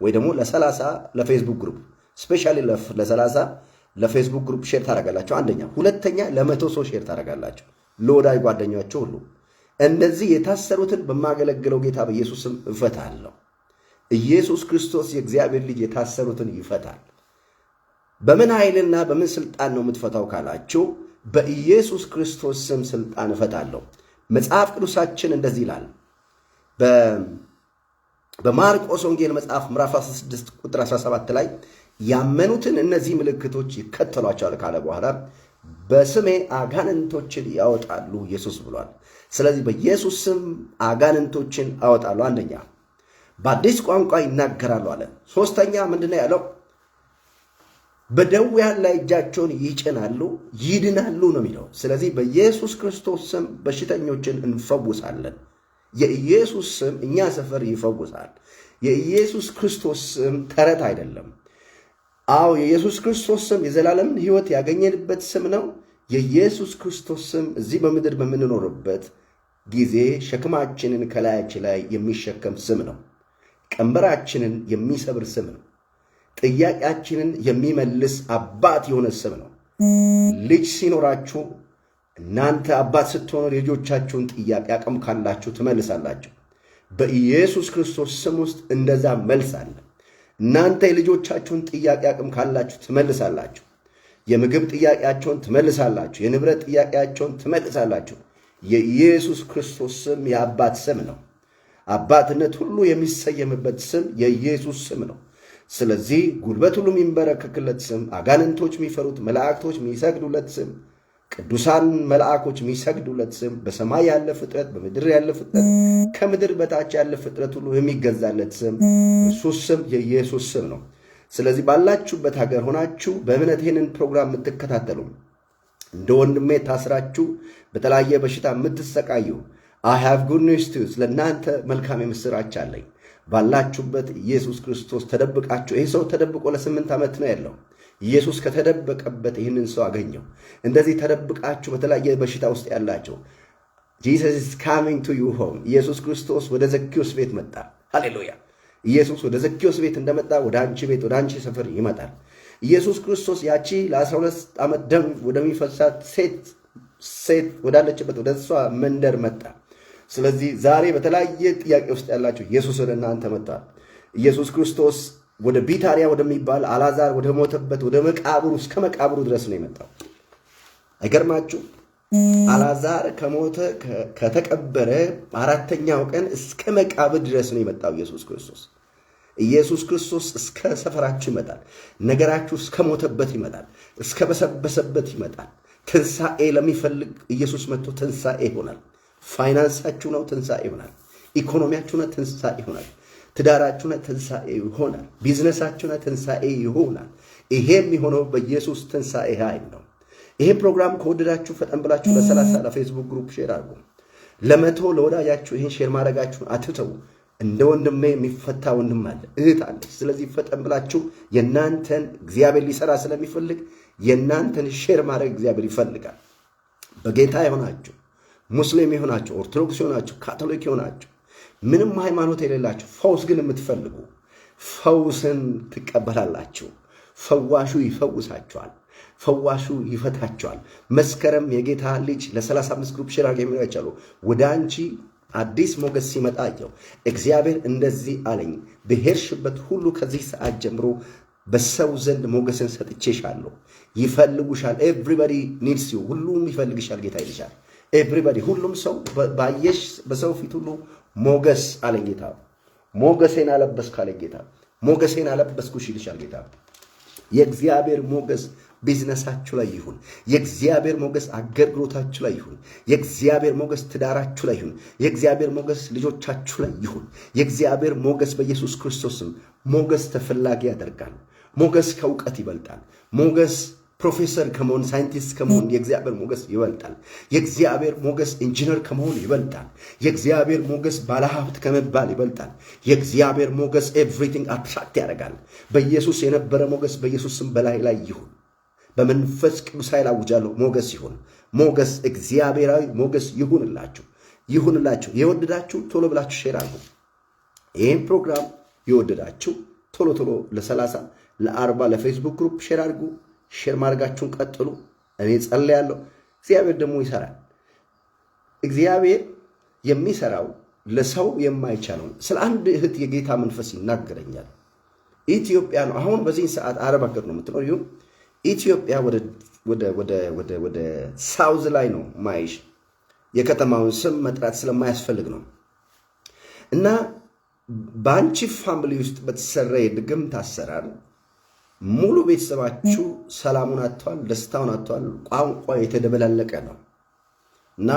ወይ ደግሞ ለ30 ለፌስቡክ ግሩፕ ስፔሻሊ ለ30 ለፌስቡክ ግሩፕ ሼር ታደርጋላችሁ። አንደኛ። ሁለተኛ ለ100 ሰው ሼር ታደርጋላችሁ፣ ለወዳጅ ጓደኛችሁ ሁሉ። እነዚህ የታሰሩትን በማገለግለው ጌታ በኢየሱስም እፈታለሁ። ኢየሱስ ክርስቶስ የእግዚአብሔር ልጅ የታሰሩትን ይፈታል። በምን ኃይልና በምን ስልጣን ነው የምትፈታው ካላችሁ፣ በኢየሱስ ክርስቶስ ስም ስልጣን እፈታለሁ። መጽሐፍ ቅዱሳችን እንደዚህ ይላል በማርቆስ ወንጌል መጽሐፍ ምዕራፍ 16 ቁጥር 17 ላይ ያመኑትን እነዚህ ምልክቶች ይከተሏቸዋል ካለ በኋላ በስሜ አጋንንቶችን ያወጣሉ ኢየሱስ ብሏል። ስለዚህ በኢየሱስ ስም አጋንንቶችን አወጣሉ። አንደኛ በአዲስ ቋንቋ ይናገራሉ አለ። ሶስተኛ ምንድነው ያለው? በደዌያን ላይ እጃቸውን ይጭናሉ ይድናሉ ነው የሚለው። ስለዚህ በኢየሱስ ክርስቶስ ስም በሽተኞችን እንፈውሳለን። የኢየሱስ ስም እኛ ሰፈር ይፈውሳል። የኢየሱስ ክርስቶስ ስም ተረት አይደለም። አዎ የኢየሱስ ክርስቶስ ስም የዘላለምን ሕይወት ያገኘንበት ስም ነው። የኢየሱስ ክርስቶስ ስም እዚህ በምድር በምንኖርበት ጊዜ ሸክማችንን ከላያችን ላይ የሚሸከም ስም ነው። ቀንበራችንን የሚሰብር ስም ነው። ጥያቄያችንን የሚመልስ አባት የሆነ ስም ነው። ልጅ ሲኖራችሁ እናንተ አባት ስትሆኑ የልጆቻችሁን ጥያቄ አቅም ካላችሁ ትመልሳላችሁ። በኢየሱስ ክርስቶስ ስም ውስጥ እንደዛ መልስ አለ። እናንተ የልጆቻችሁን ጥያቄ አቅም ካላችሁ ትመልሳላችሁ። የምግብ ጥያቄያቸውን ትመልሳላችሁ። የንብረት ጥያቄያቸውን ትመልሳላችሁ። የኢየሱስ ክርስቶስ ስም የአባት ስም ነው። አባትነት ሁሉ የሚሰየምበት ስም የኢየሱስ ስም ነው። ስለዚህ ጉልበት ሁሉ የሚንበረከክለት ስም፣ አጋንንቶች የሚፈሩት፣ መላእክቶች የሚሰግዱለት ስም፣ ቅዱሳን መልአኮች የሚሰግዱለት ስም፣ በሰማይ ያለ ፍጥረት፣ በምድር ያለ ፍጥረት፣ ከምድር በታች ያለ ፍጥረት ሁሉ የሚገዛለት ስም እሱ ስም የኢየሱስ ስም ነው። ስለዚህ ባላችሁበት ሀገር ሆናችሁ በእምነት ይህንን ፕሮግራም የምትከታተሉ እንደ ወንድሜ ታስራችሁ በተለያየ በሽታ የምትሰቃዩ I have good news to you። ለእናንተ መልካም የምስራች አለኝ። ባላችሁበት ኢየሱስ ክርስቶስ ተደብቃችሁ፣ ይህ ሰው ተደብቆ ለ8 ዓመት ነው ያለው። ኢየሱስ ከተደበቀበት ይህንን ሰው አገኘው። እንደዚህ ተደብቃችሁ በተለያየ በሽታ ውስጥ ያላችሁ Jesus is coming to you home። ኢየሱስ ክርስቶስ ወደ ዘኪዮስ ቤት መጣ። ሃሌሉያ! ኢየሱስ ወደ ዘኪዮስ ቤት እንደመጣ ወደ አንቺ ቤት፣ ወደ አንቺ ሰፈር ይመጣል። ኢየሱስ ክርስቶስ ያቺ ለ12 ዓመት ደም ወደሚፈሳት ሴት ወዳለችበት ወደ እሷ መንደር መጣ። ስለዚህ ዛሬ በተለያየ ጥያቄ ውስጥ ያላችሁ ኢየሱስ ወደ እናንተ መጣ። ኢየሱስ ክርስቶስ ወደ ቢታንያ ወደሚባል አልዓዛር ወደ ሞተበት ወደ መቃብሩ እስከ መቃብሩ ድረስ ነው የመጣው። አይገርማችሁ? አልዓዛር ከሞተ ከተቀበረ 4ኛው ቀን እስከ መቃብር ድረስ ነው የመጣው ኢየሱስ ክርስቶስ። ኢየሱስ ክርስቶስ እስከ ሰፈራችሁ ይመጣል። ነገራችሁ እስከ ሞተበት ይመጣል። እስከ በሰበሰበት ይመጣል። ትንሣኤ ለሚፈልግ ኢየሱስ መጥቶ ትንሣኤ ይሆናል። ፋይናንሳችሁ ነው ትንሣኤ ይሆናል። ኢኮኖሚያችሁ ነው ትንሣኤ ይሆናል። ትዳራችሁ ነው ትንሣኤ ይሆናል። ቢዝነሳችሁ ነው ትንሣኤ ይሆናል። ይሄም የሆነው በኢየሱስ ትንሣኤ ኃይል ነው። ይሄ ፕሮግራም ከወደዳችሁ ፈጠን ብላችሁ ለ30 ለፌስቡክ ግሩፕ ሼር አድርጉ። ለ100 ለወዳጃችሁ ይሄን ሼር ማድረጋችሁን አትተው። እንደ ወንድሜ የሚፈታ ወንድም አለ፣ እህት አለ። ስለዚህ ፈጠን ብላችሁ የናንተን እግዚአብሔር ሊሰራ ስለሚፈልግ የናንተን ሼር ማድረግ እግዚአብሔር ይፈልጋል። በጌታ የሆናችሁ ሙስሊም የሆናችሁ ኦርቶዶክስ የሆናችሁ ካቶሊክ የሆናችሁ ምንም ሃይማኖት የሌላችሁ ፈውስ ግን የምትፈልጉ ፈውስን ትቀበላላችሁ። ፈዋሹ ይፈውሳችኋል። ፈዋሹ ይፈታችኋል። መስከረም የጌታ ልጅ ለ35 ግሩፕ ሼር አድርገው የሚያቻሉ ወደ አንቺ አዲስ ሞገስ ሲመጣ አየሁ። እግዚአብሔር እንደዚህ አለኝ፣ በሄድሽበት ሁሉ ከዚህ ሰዓት ጀምሮ በሰው ዘንድ ሞገስን ሰጥቼሻለሁ። ይፈልጉሻል። ኤቭሪባዲ ኒድስ ዩ። ሁሉም ይፈልግሻል። ጌታ ይልሻል። ኤቭሪባዲ፣ ሁሉም ሰው ባየሽ በሰው ፊት ሁሉ ሞገስ አለኝ ጌታ። ሞገሴን አለበስኩ አለኝ ጌታ። ሞገሴን አለበስኩሽ ይልሻል ጌታ። የእግዚአብሔር ሞገስ ቢዝነሳችሁ ላይ ይሁን። የእግዚአብሔር ሞገስ አገልግሎታችሁ ላይ ይሁን። የእግዚአብሔር ሞገስ ትዳራችሁ ላይ ይሁን። የእግዚአብሔር ሞገስ ልጆቻችሁ ላይ ይሁን። የእግዚአብሔር ሞገስ በኢየሱስ ክርስቶስም ሞገስ ተፈላጊ ያደርጋል። ሞገስ ከእውቀት ይበልጣል። ሞገስ ፕሮፌሰር ከመሆን ሳይንቲስት ከመሆን የእግዚአብሔር ሞገስ ይበልጣል። የእግዚአብሔር ሞገስ ኢንጂነር ከመሆን ይበልጣል። የእግዚአብሔር ሞገስ ባለሀብት ከመባል ይበልጣል። የእግዚአብሔር ሞገስ ኤቭሪቲንግ አትራክት ያደርጋል። በኢየሱስ የነበረ ሞገስ በኢየሱስም በላይ ላይ ይሁን። በመንፈስ ቅዱስ ኃይል አውጃለሁ፣ ሞገስ ይሁን። ሞገስ እግዚአብሔራዊ ሞገስ ይሁንላችሁ፣ ይሁንላችሁ። የወደዳችሁ ቶሎ ብላችሁ ሼር አድርጉ። ይህን ፕሮግራም የወደዳችሁ ቶሎ ቶሎ ለ30 ለ40 ለፌስቡክ ግሩፕ ሼር አድርጉ። ሼር ማድረጋችሁን ቀጥሉ። እኔ ጸልያለሁ። እግዚአብሔር ደግሞ ይሰራል። እግዚአብሔር የሚሰራው ለሰው የማይቻለውን ስለ አንድ እህት የጌታ መንፈስ ይናገረኛል። ኢትዮጵያ ነው አሁን በዚህ ሰዓት አረብ ሀገር ነው የምትኖር። ይሁን ኢትዮጵያ ወደ ሳውዝ ላይ ነው ማይሽ። የከተማውን ስም መጥራት ስለማያስፈልግ ነው። እና በአንቺ ፋሚሊ ውስጥ በተሰራ የድግምት አሰራር ሙሉ ቤተሰባችሁ ሰላሙን አጥቷል፣ ደስታውን አጥቷል። ቋንቋ የተደበላለቀ ነው። እና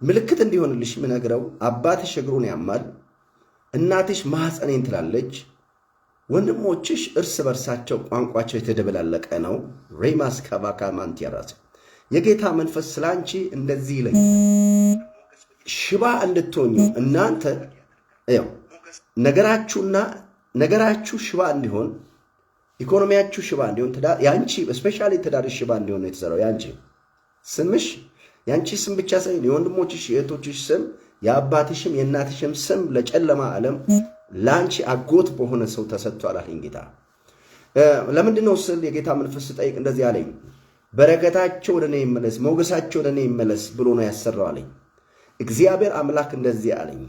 ምልክት እንዲሆንልሽ የምነግረው አባትሽ እግሩን ያማል፣ እናትሽ ማህፀኔን ትላለች፣ ወንድሞችሽ እርስ በርሳቸው ቋንቋቸው የተደበላለቀ ነው። ሬማስ ካባካ ማንቲያራስ የጌታ መንፈስ ስላንቺ እንደዚህ ይለኛል። ሽባ እንድትሆኙ እናንተ ነገራችሁ ሽባ እንዲሆን፣ ኢኮኖሚያችሁ ሽባ እንዲሆን፣ ያንቺ ስፔሻሊ ትዳርሽ ሽባ እንዲሆን ነው የተሰራው። ያንቺ ስምሽ ያንቺ ስም ብቻ ሳይሆን የወንድሞችሽ የእህቶችሽ ስም የአባትሽም የእናትሽም ስም ለጨለማ ዓለም ላንቺ አጎት በሆነ ሰው ተሰጥቷል አለኝ ጌታ። ለምንድን ነው ስል የጌታ መንፈስ ጠይቅ እንደዚህ አለኝ። በረከታቸው ወደ እኔ ይመለስ፣ ሞገሳቸው ወደ እኔ ይመለስ ብሎ ነው ያሰራው አለኝ። እግዚአብሔር አምላክ እንደዚህ አለኝ።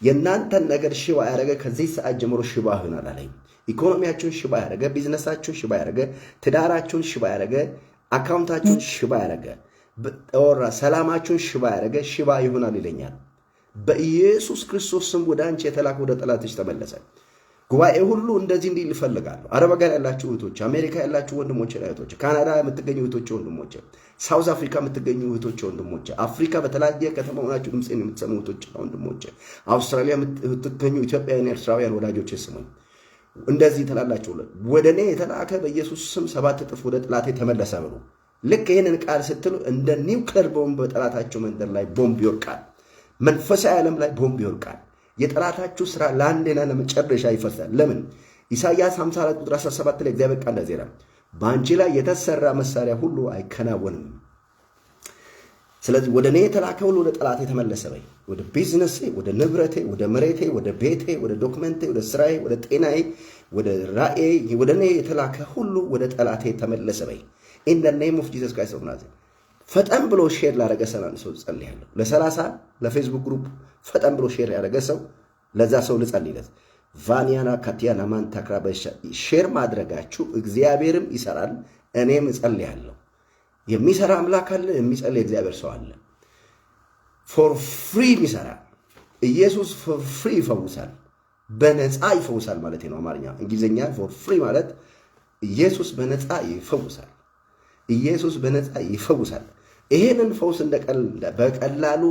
የእናንተን ነገር ሽባ ያደረገ ከዚህ ሰዓት ጀምሮ ሽባ ይሆናል አለኝ። ኢኮኖሚያችሁን ሽባ ያደረገ፣ ቢዝነሳችሁን ሽባ ያደረገ፣ ትዳራችሁን ሽባ ያደረገ፣ አካውንታችሁን ሽባ ያደረገ፣ ሰላማችሁን ሽባ ያደረገ ሽባ ይሆናል ይለኛል። በኢየሱስ ክርስቶስ ስም ወደ አንቺ የተላከ ወደ ጠላትሽ ተመለሰ። ጉባኤ ሁሉ እንደዚህ እንዲል ይፈልጋሉ። አረብ ሀገር ያላችሁ እህቶች፣ አሜሪካ ያላችሁ ወንድሞቼ እና እህቶች፣ ካናዳ የምትገኙ እህቶቼ ወንድሞቼ፣ ሳውዝ አፍሪካ የምትገኙ እህቶቼ ወንድሞቼ፣ አፍሪካ በተለያየ ከተማ ሆናችሁ ድምፄን የምትሰሙ እህቶቼ እና ወንድሞቼ፣ አውስትራሊያ የምትገኙ ኢትዮጵያውያን ኤርትራውያን ወዳጆቼ ስሙኝ። እንደዚህ ትላላችሁ፣ ወደ እኔ የተላከ በኢየሱስ ስም 7 እጥፍ ወደ ጠላቴ ተመለሰ ብሎ ልክ ይህንን ቃል ስትሉ እንደ ኒውክለር ቦምብ በጠላታቸው መንደር ላይ ቦምብ ይወርቃል። መንፈሳዊ ዓለም ላይ ቦምብ ይወርቃል። የጠላታችሁ ሥራ ለአንዴና ለመጨረሻ ይፈርሳል። ለምን? ኢሳይያስ 54 ቁጥር 17 ላይ እግዚአብሔር ቃል እንደዚህ ይላል፣ በአንቺ ላይ የተሰራ መሳሪያ ሁሉ አይከናወንም። ስለዚህ ወደ እኔ የተላከ ሁሉ ወደ ጠላቴ ተመለሰ በይ። ወደ ቢዝነሴ፣ ወደ ንብረቴ፣ ወደ መሬቴ፣ ወደ ቤቴ፣ ወደ ዶክመንቴ፣ ወደ ስራዬ፣ ወደ ጤናዬ፣ ወደ ራእዬ፣ ወደ እኔ የተላከ ሁሉ ወደ ጠላቴ ተመለሰ በይ። ኢን ዘ ኔም ኦፍ ጂሰስ ክራይስት ኦፍ ናዝሬት። ፈጠን ብሎ ሼር ላደረገ ሰው ጸልያለሁ። ለ30 ለፌስቡክ ግሩፕ ፈጠን ብሎ ሼር ያደረገ ሰው ለዛ ሰው ልጸልይለት። ቫኒያና ካቲያና ማንታክራ ሼር ማድረጋችሁ እግዚአብሔርም ይሰራል፣ እኔም እጸልያለሁ። የሚሰራ አምላክ አለ፣ የሚጸልይ እግዚአብሔር ሰው አለ። ፎር ፍሪ ይሰራ ኢየሱስ ፎር ፍሪ ይፈውሳል፣ በነፃ ይፈውሳል ማለት ነው አማርኛ። እንግሊዝኛ ፎር ፍሪ ማለት ኢየሱስ በነፃ ይፈውሳል። ኢየሱስ በነፃ ይፈውሳል። ይሄንን ፈውስ በቀላሉ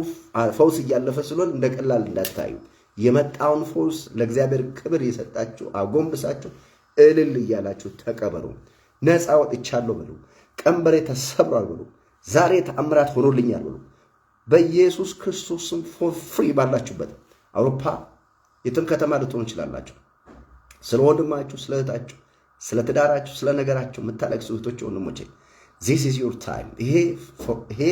ፈውስ እያለፈ ስለሆነ እንደ ቀላል እንዳታዩ። የመጣውን ፈውስ ለእግዚአብሔር ክብር የሰጣችሁ አጎንብሳችሁ እልል እያላችሁ ተቀበሉ። ነፃ ወጥቻለሁ ብሉ። ቀንበሬ ተሰብሯል ብሉ። ዛሬ ተአምራት ሆኖልኛል ብሉ። በኢየሱስ ክርስቶስም ፎር ፍሪ ባላችሁበት አውሮፓ የትም ከተማ ልትሆኑ ይችላላችሁ። ስለ ወንድማችሁ፣ ስለ እህታችሁ፣ ስለ ትዳራችሁ፣ ስለ ነገራችሁ የምታለቅሱ እህቶች ወንድሞቼ this is your time። ይሄ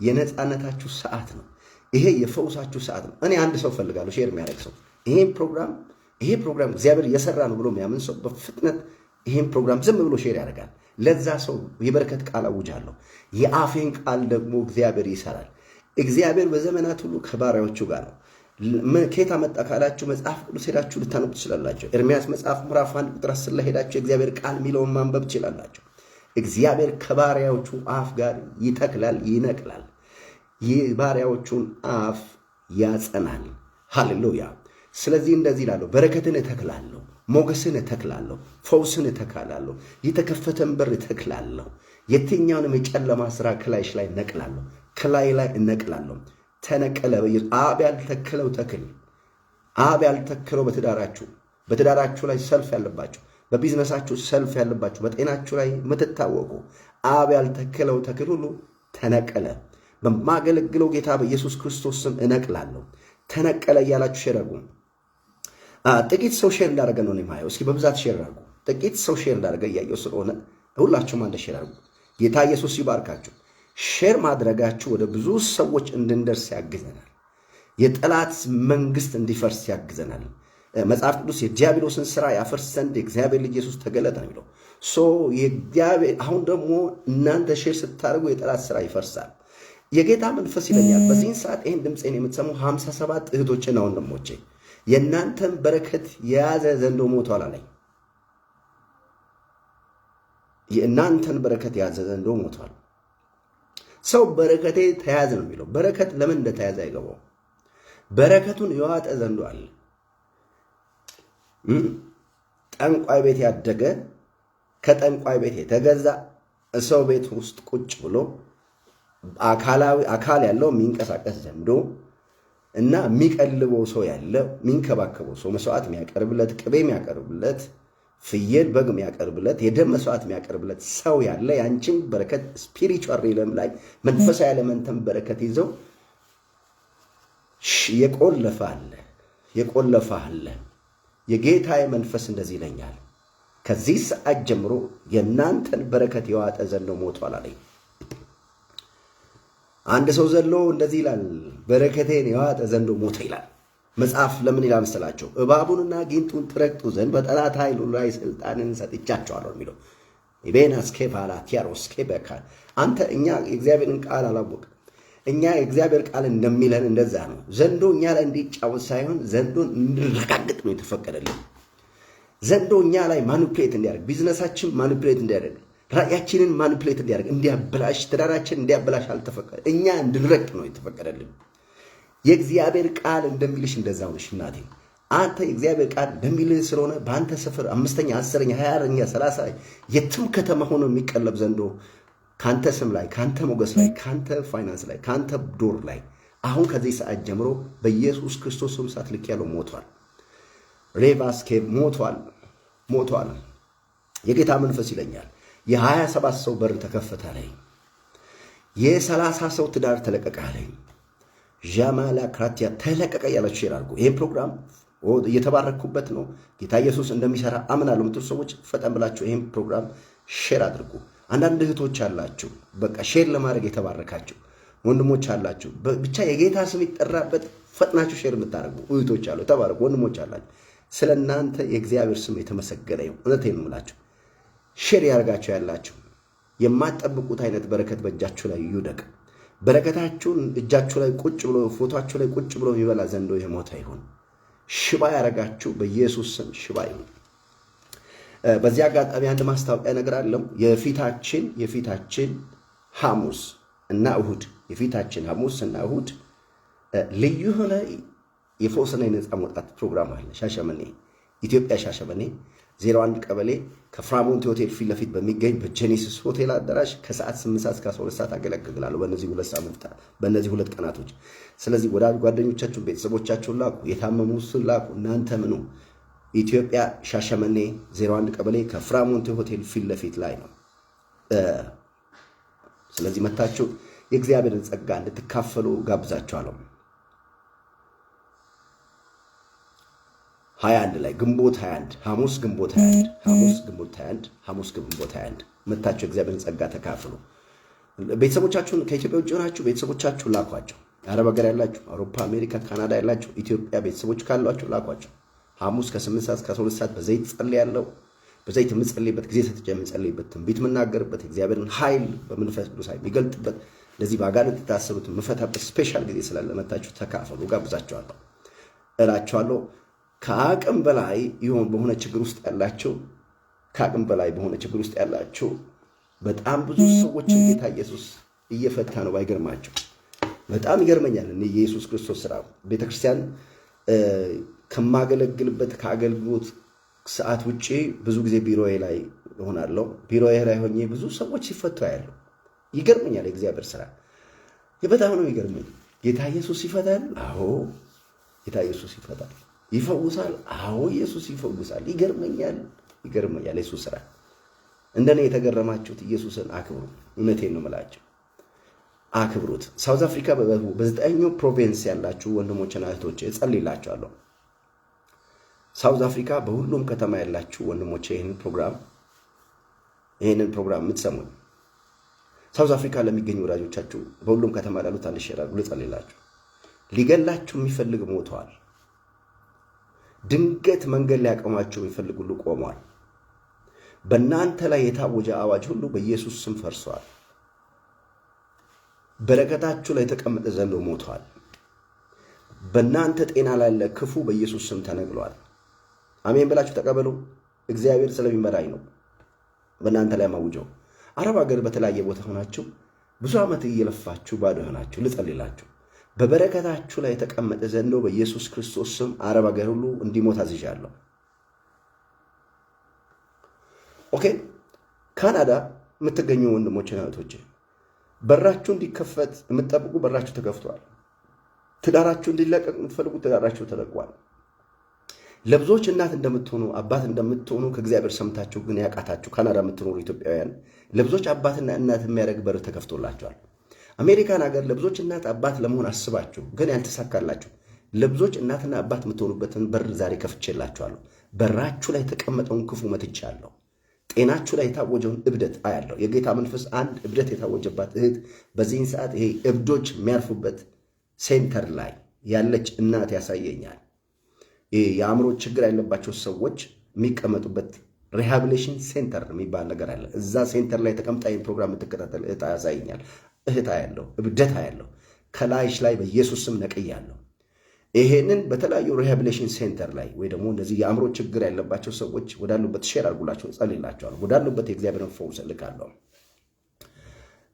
የነፃነታችሁ ሰዓት ነው። ይሄ የፈውሳችሁ ሰዓት ነው። እኔ አንድ ሰው ፈልጋለሁ ሼር የሚያደርግ ሰው ይሄ ፕሮግራም እግዚአብሔር እየሰራ ነው ብሎ የሚያምን ሰው በፍጥነት ይሄን ፕሮግራም ዝም ብሎ ሼር ያደርጋል። ለዛ ሰው የበረከት ቃል አውጃለሁ። የአፌን ቃል ደግሞ እግዚአብሔር ይሰራል። እግዚአብሔር በዘመናት ሁሉ ከባሪያዎቹ ጋር ነው። ከየት አመጣ ካላችሁ መጽሐፍ ቅዱስ ሄዳችሁ ልታነቡ ትችላላችሁ። ኤርምያስ መጽሐፍ ምዕራፍ 1 ቁጥር 10 ላይ ሄዳችሁ እግዚአብሔር ቃል የሚለውን ማንበብ ትችላላችሁ። እግዚአብሔር ከባሪያዎቹ አፍ ጋር ይተክላል፣ ይነቅላል። የባሪያዎቹን አፍ ያጸናል። ሃሌሉያ። ስለዚህ እንደዚህ እላለሁ፣ በረከትን እተክላለሁ፣ ሞገስን እተክላለሁ፣ ፈውስን እተክላለሁ፣ የተከፈተን በር እተክላለሁ። የትኛውንም የጨለማ ሥራ ከላይሽ ላይ እነቅላለሁ፣ ከላይ ላይ እነቅላለሁ። ተነቀለ። አብ ያልተከለው ተክል፣ አብ ያልተከለው በትዳራችሁ ላይ ሰልፍ ያለባችሁ፣ በቢዝነሳችሁ ሰልፍ ያለባችሁ፣ በጤናችሁ ላይ የምትታወቁ አብ ያልተከለው ተክል ሁሉ ተነቀለ። በማገለግለው ጌታ በኢየሱስ ክርስቶስ ስም እነቅላለሁ። ተነቀለ እያላችሁ ሼር አድርጉ። ጥቂት ሰው ሼር እንዳደረገ ነው የማየው። እስኪ በብዛት ሼር አድርጉ። ጥቂት ሰው ሼር እንዳደረገ እያየው ስለሆነ ሁላችሁም አንድ ሼር አድርጉ። ጌታ ኢየሱስ ይባርካችሁ። ሼር ማድረጋችሁ ወደ ብዙ ሰዎች እንድንደርስ ያግዘናል። የጠላት መንግስት እንዲፈርስ ያግዘናል። መጽሐፍ ቅዱስ የዲያብሎስን ስራ ያፈርስ ዘንድ የእግዚአብሔር ልጅ ኢየሱስ ተገለጠ ነው የሚለው። አሁን ደግሞ እናንተ ሼር ስታደርጉ የጠላት ስራ ይፈርሳል። የጌታ መንፈስ ይለኛል በዚህን ሰዓት ይህን ድምፄን የምትሰሙ 57 እህቶችና ወንድሞቼ የእናንተን በረከት የያዘ ዘንዶ ሞቷል አለኝ። የእናንተን በረከት የያዘ ዘንዶ ሞቷል። ሰው በረከቴ ተያዘ ነው የሚለው። በረከት ለምን እንደተያዘ አይገባው። በረከቱን የዋጠ ዘንዶ አለ። ጠንቋይ ቤት ያደገ ከጠንቋይ ቤት የተገዛ ሰው ቤት ውስጥ ቁጭ ብሎ አካል ያለው የሚንቀሳቀስ ዘንዶ እና የሚቀልበው ሰው ያለ የሚንከባከበው ሰው መስዋዕት የሚያቀርብለት፣ ቅቤ የሚያቀርብለት፣ ፍየል በግ የሚያቀርብለት፣ የደም መስዋዕት የሚያቀርብለት ሰው ያለ ያንቺን በረከት ስፒሪቹዋል ሪለም ላይ መንፈሳዊ ኤሌመንትን በረከት ይዘው የቆለፈ አለ። የጌታዬ መንፈስ እንደዚህ ይለኛል፣ ከዚህ ሰዓት ጀምሮ የእናንተን በረከት የዋጠ ዘንዶ ሞቷል አለኝ። አንድ ሰው ዘሎ እንደዚህ ይላል፣ በረከቴን የዋጠ ዘንዶ ሞተ ይላል። መጽሐፍ ለምን ይላል መሰላችሁ? እባቡንና ጊንጡን ትረግጡ ዘንድ በጠላት ኃይል ሁሉ ላይ ስልጣንን ሰጥቻቸዋለሁ የሚለው አንተ እኛ የእግዚአብሔርን ቃል አላወቅም። እኛ የእግዚአብሔር ቃል እንደሚለን እንደዛ ነው። ዘንዶ እኛ ላይ እንዲጫወት ሳይሆን ዘንዶን እንድንረጋግጥ ነው የተፈቀደልን። ዘንዶ እኛ ላይ ማኒፕሌት እንዲያደርግ፣ ቢዝነሳችን ማኒፕሌት እንዲያደርግ፣ ራእያችንን ማኒፕሌት እንዲያደርግ፣ እንዲያበላሽ፣ ትዳራችን እንዲያበላሽ አልተፈቀደ። እኛ እንድንረቅ ነው የተፈቀደልን። የእግዚአብሔር ቃል እንደሚልሽ እንደዛው ነሽ እናቴ። አንተ የእግዚአብሔር ቃል እንደሚልህ ስለሆነ በአንተ ሰፈር 5ኛ፣ 10ኛ፣ 20ኛ፣ 30 የትም ከተማ ሆኖ የሚቀለብ ዘንዶ ካንተ ስም ላይ፣ ካንተ ሞገስ ላይ፣ ካንተ ፋይናንስ ላይ፣ ካንተ ዶር ላይ አሁን ከዚህ ሰዓት ጀምሮ በኢየሱስ ክርስቶስ ስም ሳት ልክ ያለው ሞቷል። ሬቫስኬ ሞቷል። የጌታ መንፈስ ይለኛል የ27 ሰው በር ተከፈተ አለኝ። የ30 ሰው ትዳር ተለቀቀ አለኝ። ጃማላ ክራቲያ ተለቀቀ ያላችሁ ሼር አድርጉ። ይሄን ፕሮግራም እየተባረኩበት ነው። ጌታ ኢየሱስ እንደሚሰራ አምናለሁ የምትሉ ሰዎች ፈጠን ብላችሁ ይሄን ፕሮግራም ሼር አድርጉ። አንዳንድ እህቶች አላችሁ በቃ ሼር ለማድረግ የተባረካችሁ ወንድሞች አላችሁ፣ ብቻ የጌታ ስም ይጠራበት ፈጥናችሁ ሼር የምታደርጉ እህቶች አሉ። ተባረኩ። ወንድሞች አላችሁ። ስለናንተ የእግዚአብሔር ስም የተመሰገነ ይሁን። እውነቴን ነው የምላችሁ። ሼር ያደርጋችሁ ያላችሁ የማትጠብቁት አይነት በረከት በእጃችሁ ላይ ይውደቅ። በረከታችሁን እጃችሁ ላይ ቁጭ ብሎ ፎቶአችሁ ላይ ቁጭ ብሎ የሚበላ ዘንዶ የሞተ ይሁን። ሽባ ያደርጋችሁ በኢየሱስ ስም ሽባ ይሁን። በዚህ አጋጣሚ አንድ ማስታወቂያ ነገር አለው። የፊታችን ሐሙስ እና እሁድ ልዩ ሆነ የፈውስና የነፃ መውጣት ፕሮግራም አለ። ሻሸመኔ፣ ኢትዮጵያ ሻሸመኔ 01 ቀበሌ ከፍራሞንት ሆቴል ፊት ለፊት በሚገኝ በጄኔሲስ ሆቴል አዳራሽ ከሰዓት 8 ሰዓት እስከ 12 ሰዓት አገለግላለሁ በእነዚህ 2 ቀናቶች። ስለዚህ ወዳጅ ጓደኞቻችሁን፣ ቤተሰቦቻችሁን ላኩ። የታመሙትን ላኩ። እናንተ ምኑ ኢትዮጵያ ሻሸመኔ 01 ቀበሌ ከፍራሞንት ሆቴል ፊት ለፊት ላይ ነው። ስለዚህ መታችሁ የእግዚአብሔርን ጸጋ እንድትካፈሉ ጋብዛችኋለሁ። 21 ላይ ግንቦት 21 ሐሙስ ግንቦት 21 መታችሁ የእግዚአብሔርን ጸጋ ተካፈሉ። ቤተሰቦቻችሁን ከኢትዮጵያ ውጭ ሆናችሁ ቤተሰቦቻችሁን ላኳቸው። አረብ ሀገር ያላችሁ፣ አውሮፓ፣ አሜሪካ፣ ካናዳ ያላችሁ ኢትዮጵያ ቤተሰቦች ካሏችሁ ላኳቸው። ሐሙስ ከ8 ሰዓት እስከ 12 ሰዓት በዘይት ጸልያለሁ። በዘይት የምጸልይበት ጊዜ ሰጥቼ የምጸልይበት ትንቢት የምናገርበት እግዚአብሔርን ኃይል በመንፈስ ቅዱስ የሚገልጥበት ለዚህ ባጋንንት የታሰሩት የምፈታበት ስፔሻል ጊዜ ስላለ መታችሁ ተካፈሉ ጋብዛችኋለሁ እላችኋለሁ። ከአቅም በላይ በሆነ ችግር ውስጥ ያላችሁ በጣም ብዙ ሰዎችን ጌታ ኢየሱስ እየፈታ ነው። ባይገርማችሁ በጣም ይገርመኛል። የኢየሱስ ክርስቶስ ስራ ቤተክርስቲያን ከማገለግልበት ከአገልግሎት ሰዓት ውጪ ብዙ ጊዜ ቢሮዬ ላይ እሆናለሁ። ቢሮዬ ላይ ሆኜ ብዙ ሰዎች ሲፈቱ ያለው ይገርመኛል። የእግዚአብሔር ስራ በጣም ነው ይገርመኝ። ጌታ ኢየሱስ ይፈታል። አዎ ጌታ ኢየሱስ ይፈታል። ይፈውሳል። አዎ ኢየሱስ ይፈውሳል። ይገርመኛል። የኢየሱስ ስራ እንደኔ የተገረማችሁት ኢየሱስን አክብሩ። እውነቴን ነው የምላችሁ፣ አክብሩት። ሳውዝ አፍሪካ በ9 ፕሮቪንስ ያላችሁ ወንድሞችና እህቶቼ እጸልይላችኋለሁ። ሳውዝ አፍሪካ በሁሉም ከተማ ያላችሁ ወንድሞቼ ይህንን ፕሮግራም የምትሰሙኝ ሳውዝ አፍሪካ ለሚገኙ ወዳጆቻችሁ በሁሉም ከተማ ላሉት አንድ ሼር አድርጉ። ልጸልይላችሁ። ሊገላችሁ የሚፈልግ ሞተዋል። ድንገት መንገድ ሊያቆማችሁ የሚፈልግ ሁሉ ቆመዋል። በእናንተ ላይ የታወጀ አዋጅ ሁሉ በኢየሱስ ስም ፈርሷል። በረከታችሁ ላይ የተቀመጠ ዘንዶ ሞተዋል። በእናንተ ጤና ላይ ያለ ክፉ በኢየሱስ ስም ተነግሏል። አሜን ብላችሁ ተቀበሉ። እግዚአብሔር ስለሚመራኝ ነው በእናንተ ላይ ማውጀው። አረብ ሀገር በተለያየ ቦታ ሆናችሁ ብዙ ዓመት እየለፋችሁ ባዶ ሆናችሁ ልጸልይላችሁ። በበረከታችሁ ላይ የተቀመጠ ዘንዶ በኢየሱስ ክርስቶስ ስም አረብ ሀገር ሁሉ እንዲሞት አዝዣለሁ። ኦኬ። ካናዳ የምትገኙ ወንድሞችና እህቶቼ በራችሁ እንዲከፈት የምትጠብቁ በራችሁ ተከፍቷል። ትዳራችሁ እንዲለቀቅ የምትፈልጉ ትዳራችሁ ተለቋል። ለብዙዎች እናት እንደምትሆኑ አባት እንደምትሆኑ ከእግዚአብሔር ሰምታችሁ ግን ያቃታችሁ ካናዳ የምትኖሩ ኢትዮጵያውያን ለብዙዎች አባትና እናት የሚያደርግ በር ተከፍቶላችኋል። አሜሪካን ሀገር ለብዙዎች እናት አባት ለመሆን አስባችሁ ግን ያልተሳካላችሁ ለብዙዎች እናትና አባት የምትሆኑበትን በር ዛሬ ከፍቼላችኋለሁ። በራችሁ ላይ የተቀመጠውን ክፉ መትቻለሁ። ጤናችሁ ላይ የታወጀውን እብደት አያለሁ። የጌታ መንፈስ አንድ እብደት የታወጀባት እህት በዚህን ሰዓት ይሄ እብዶች የሚያርፉበት ሴንተር ላይ ያለች እናት ያሳየኛል። የአእምሮ ችግር ያለባቸው ሰዎች የሚቀመጡበት ሪሃቢሊቴሽን ሴንተር የሚባል ነገር አለ። እዛ ሴንተር ላይ ተቀምጣ ፕሮግራም የምትከታተል እህት ያሳየኛል። እህት ያለው እብደት ያለው ከላይሽ ላይ በኢየሱስ ስም ነቅያለሁ። ይሄንን በተለያዩ ሪሃቢሊቴሽን ሴንተር ላይ ወይ ደግሞ እንደዚህ የአእምሮ ችግር ያለባቸው ሰዎች ወዳሉበት ሼር አድርጉላቸው፣ ጸልይላቸዋል። ወዳሉበት የእግዚአብሔርን ፈውስ እልካለሁ።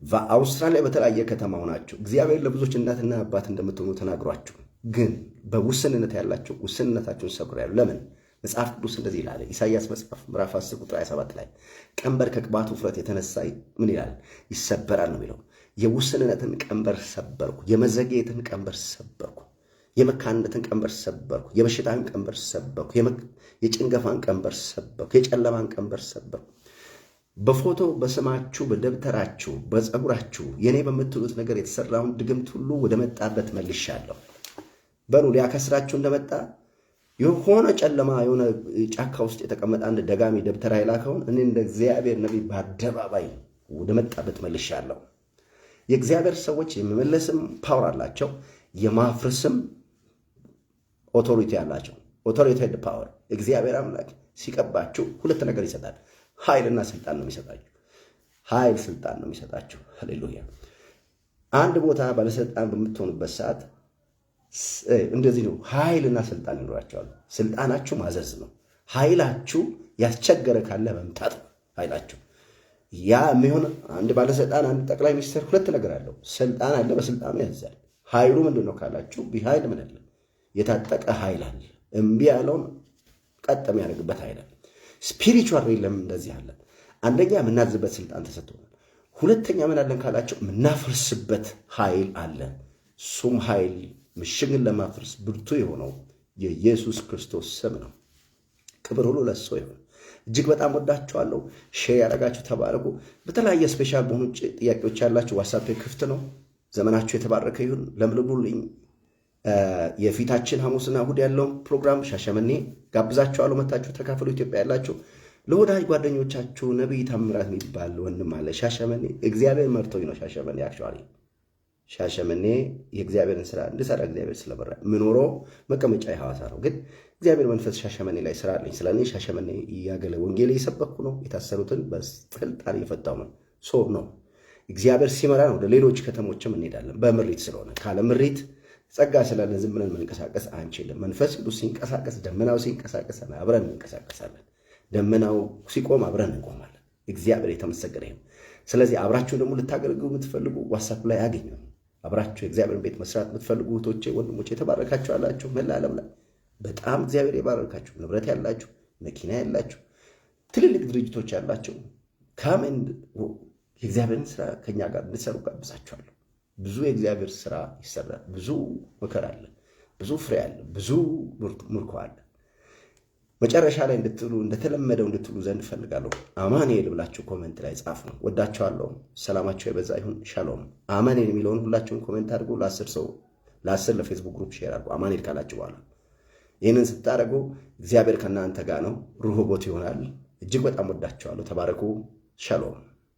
በአውስትራሊያ በተለያየ ከተማ ሆናችሁ እግዚአብሔር ለብዙዎች እናትና አባት እንደምትሆኑ ተናግሯችሁ ግን በውስንነት ያላችሁ ውስንነታችሁን ሰብሬያለሁ። ለምን? መጽሐፍ ቅዱስ እንደዚህ ይላል። ኢሳይያስ መጽሐፍ ምዕራፍ 10 ቁጥር 27 ላይ ቀንበር ከቅባቱ ውፍረት የተነሳ ምን ይላል? ይሰበራል ነው የሚለው። የውስንነትን ቀንበር ሰበርኩ፣ የመዘግየትን ቀንበር ሰበርኩ፣ የመካንነትን ቀንበር ሰበርኩ፣ የበሽታን ቀንበር ሰበርኩ፣ የጭንገፋን ቀንበር ሰበርኩ፣ የጨለማን ቀንበር ሰበርኩ። በፎቶ በስማችሁ በደብተራችሁ በፀጉራችሁ የኔ በምትሉት ነገር የተሰራውን ድግምት ሁሉ ወደ መጣበት መልሻለሁ። በሉ ሊያከስራችሁ እንደመጣ የሆነ ጨለማ የሆነ ጫካ ውስጥ የተቀመጠ አንድ ደጋሚ ደብተራ የላከውን እኔ እንደ እግዚአብሔር ነቢይ በአደባባይ ወደ መጣበት መልሻለሁ። የእግዚአብሔር ሰዎች የመመለስም ፓወር አላቸው፣ የማፍረስም ኦቶሪቲ አላቸው። ኦቶሪቴድ ፓወር። እግዚአብሔር አምላክ ሲቀባችሁ ሁለት ነገር ይሰጣል። ኃይልና ስልጣን ነው የሚሰጣችሁ። ኃይል ስልጣን ነው የሚሰጣችሁ። ሃሌሉያ። አንድ ቦታ ባለስልጣን በምትሆኑበት ሰዓት እንደዚህ ነው። ኃይልና ስልጣን ይኖራቸዋል። ስልጣናችሁ ማዘዝ ነው። ኃይላችሁ ያስቸገረ ካለ መምታት ነው ኃይላችሁ። ያ የሚሆን አንድ ባለስልጣን አንድ ጠቅላይ ሚኒስትር ሁለት ነገር አለው። ስልጣን አለ፣ በስልጣኑ ያዛል። ኃይሉ ምንድን ነው ካላችሁ ኃይል ምን አለ? የታጠቀ ኃይል አለ። እምቢ ያለውን ቀጥ የሚያደርግበት ኃይል አለ። ስፒሪቹዋል ሪልም እንደዚህ አለ። አንደኛ የምናዝበት ስልጣን ተሰጥቶናል። ሁለተኛ ምን አለን ካላችሁ የምናፈርስበት ኃይል አለ። እሱም ኃይል ምሽግን ለማፍረስ ብርቱ የሆነው የኢየሱስ ክርስቶስ ስም ነው። ክብር ሁሉ ለእሱ ይሁን። እጅግ በጣም ወዳችኋለሁ። ሼር ያደረጋችሁ ተባረኩ። በተለያየ ስፔሻል በሆኑ ጥያቄዎች ያላችሁ ዋትስአፕ ክፍት ነው። ዘመናችሁ የተባረከ ይሁን። ለምልሙልኝ። የፊታችን ሐሙስና እሑድ ያለውን ፕሮግራም ሻሸመኔ ጋብዛችኋለሁ። መታችሁ ተካፈሉ። ኢትዮጵያ ያላችሁ ለወዳጅ ጓደኞቻችሁ ነቢይ ታምራት የሚባል ወንድም አለ ሻሸመኔ። እግዚአብሔር መርቶኝ ነው ሻሸመኔ። አክቹዋሊ ሻሸመኔ የእግዚአብሔርን ስራ እንድሰራ እግዚአብሔር ስለመራ ምኖረው መቀመጫ የሐዋሳ ነው፣ ግን እግዚአብሔር መንፈስ ሻሸመኔ ላይ ስራ አለኝ። ስለኔ ሻሸመኔ ያገለ ወንጌል እየሰበኩ ነው። የታሰሩትን በስልጣን እየፈታው ነው። ሶብ ነው እግዚአብሔር ሲመራ ነው። ወደ ሌሎች ከተሞችም እንሄዳለን። በምሪት ስለሆነ ካለ ምሪት ጸጋ ስላለን ዝም ብለን መንቀሳቀስ አንችልም። መንፈስ ቅዱስ ሲንቀሳቀስ፣ ደመናው ሲንቀሳቀስ አብረን እንቀሳቀሳለን። ደመናው ሲቆም አብረን እንቆማለን። እግዚአብሔር የተመሰገነ ይሁን። ስለዚህ አብራችሁ ደግሞ ልታገለግሉ የምትፈልጉ ዋትስአፕ ላይ አገኙ። አብራችሁ የእግዚአብሔርን ቤት መስራት የምትፈልጉ እህቶቼ፣ ወንድሞቼ የተባረካችሁ አላችሁ። መላ ዓለም ላይ በጣም እግዚአብሔር የባረካችሁ፣ ንብረት ያላችሁ፣ መኪና ያላችሁ፣ ትልልቅ ድርጅቶች ያላችሁ ካምን የእግዚአብሔርን ስራ ከኛ ጋር እንድትሰሩ ጋብዛችኋለሁ። ብዙ የእግዚአብሔር ስራ ይሰራል። ብዙ መከራ አለ፣ ብዙ ፍሬ አለ፣ ብዙ ምርኮ አለ። መጨረሻ ላይ እንድትሉ እንደተለመደው እንድትሉ ዘንድ ፈልጋለሁ። አማኑኤል ብላችሁ ኮሜንት ላይ ጻፉ። ወዳችኋለሁ። ሰላማችሁ የበዛ ይሁን። ሻሎም። አማኑኤል የሚለውን ሁላችሁም ኮሜንት አድርጉ። ለ10 ለፌስቡክ ግሩፕ ሼር አድርጉ። አማኑኤል ካላችሁ በኋላ ይህንን ስታደርጉ እግዚአብሔር ከእናንተ ጋር ነው። ሩህ ቦት ይሆናል። እጅግ በጣም ወዳችኋለሁ። ተባረኩ። ሻሎም